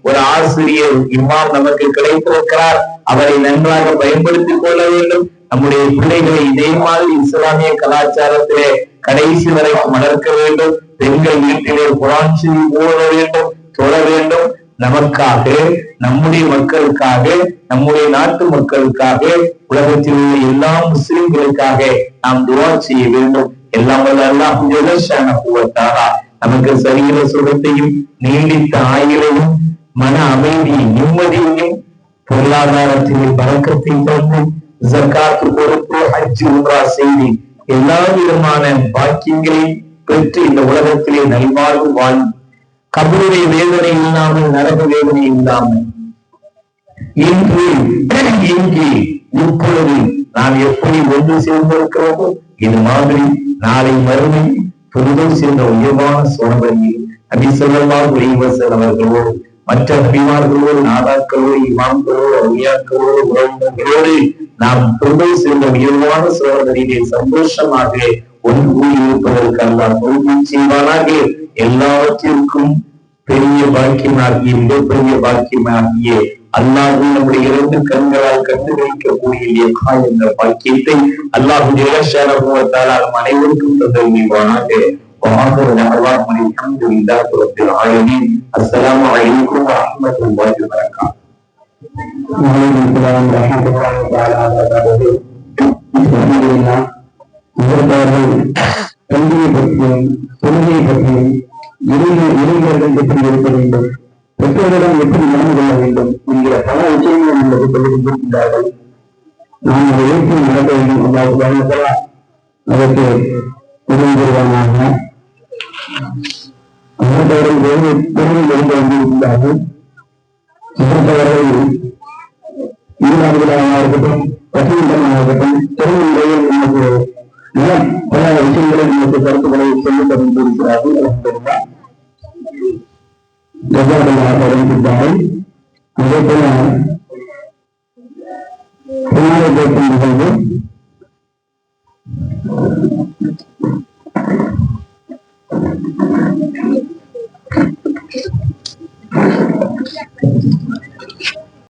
ஒரு ஆசிரியர், இமாம் நமக்கு கிடைத்திருக்கிறார். அவரை நன்றாக பயன்படுத்திக் கொள்ள வேண்டும். நம்முடைய பிள்ளைகளை இதே மாதிரி இஸ்லாமிய கலாச்சாரத்திலே கடைசி வரைக்கும் வளர்க்க வேண்டும். பெண்கள் வீட்டிலே குர்ஆன் ஷரீஃப் ஓத வேண்டும், தொழ வேண்டும். நமக்காக, நம்முடைய மக்களுக்காக, நம்முடைய நாட்டு மக்களுக்காக, உலகத்தில் உள்ள எல்லா முஸ்லிம்களுக்காக நாம் துஆ செய்ய வேண்டும். எல்லாம் வல்ல அல்லாஹ் ஜல்லஷானஹு வ தஆலா நமக்கு சரியான சுகத்தையும் நீடித்த ஆயுளையும் மன அமைதியும் நிம்மதியையும் பொருளாதாரத்திலே பரக்கத்தை தந்து ஜகாத் கொடுத்து ஹஜ் உம்ரா செய்து எல்லா விதமான பாக்கியங்களையும் பெற்று இந்த உலகத்திலே நல்வாழ்வு வாழ்ந்து கபருடைய வேதனை இல்லாமல் நரக வேதனை இல்லாமல் இன்று இங்கே இப்பொழுது நாம் எப்படி ஒன்று சேர்ந்திருக்கிறோமோ இது மாதிரி நாளை மறுமை பொருள் சேர்ந்த உயர்வான சோழவரியில் நபி ஸல்லல்லாஹு அலைஹி வஸல்லம் அவர்களோடு மற்ற நபிமார்களோடு நாதாக்களோடு இமாம்களோடு அவுலியாக்களோடு உறவினர்களோடு நாம் பொருள் சேர்ந்த உயர்வான சோழவரியிலே சந்தோஷமாக ஒன்று கூடி இருப்பதற்கு அல்லாஹ் பொறுமை செய்வானாக. எல்லாவற்றிற்கும் பெரிய பாக்கியமாகிய மிகப்பெரிய பாக்கியமாகிய அல்லாஹ் நம்முடைய 2 கண்களால் கண்டு வைக்கக்கூடிய என்ற பாக்கியத்தை அல்லாஹ் ஜல்லஷானஹு வ தஆலா அனைவருக்கும் தந்தருள்வானாக. அஸ்ஸலாமு அலைக்கும் வரஹ்மத்துல்லாஹி வ பரகாத்துஹு. இளைஞர்கள் எப்படி இருக்க வேண்டும், பெற்றோரிடம் எப்படி நடந்து கொள்ள வேண்டும் என்கிற பல விஷயங்கள் நமக்கு சொல்லிக் கொண்டிருக்கிறார்கள். நாம் அதை ஏற்றி நடக்க வேண்டும். அதற்கு உதவி பெறுவானாக. அவர்கள் இருந்து வந்திருக்கிறார்கள். அவர்கள் ஈராடுகளாக இருக்கட்டும், பசுமண்டலமாக இருக்கட்டும், திறன் முறையில் நமக்கு பல விஷயங்களை நமக்கு கருத்துக்களை சொல்லிக் கொண்டிருக்கிறார்கள். அதே போல நிகழ்வு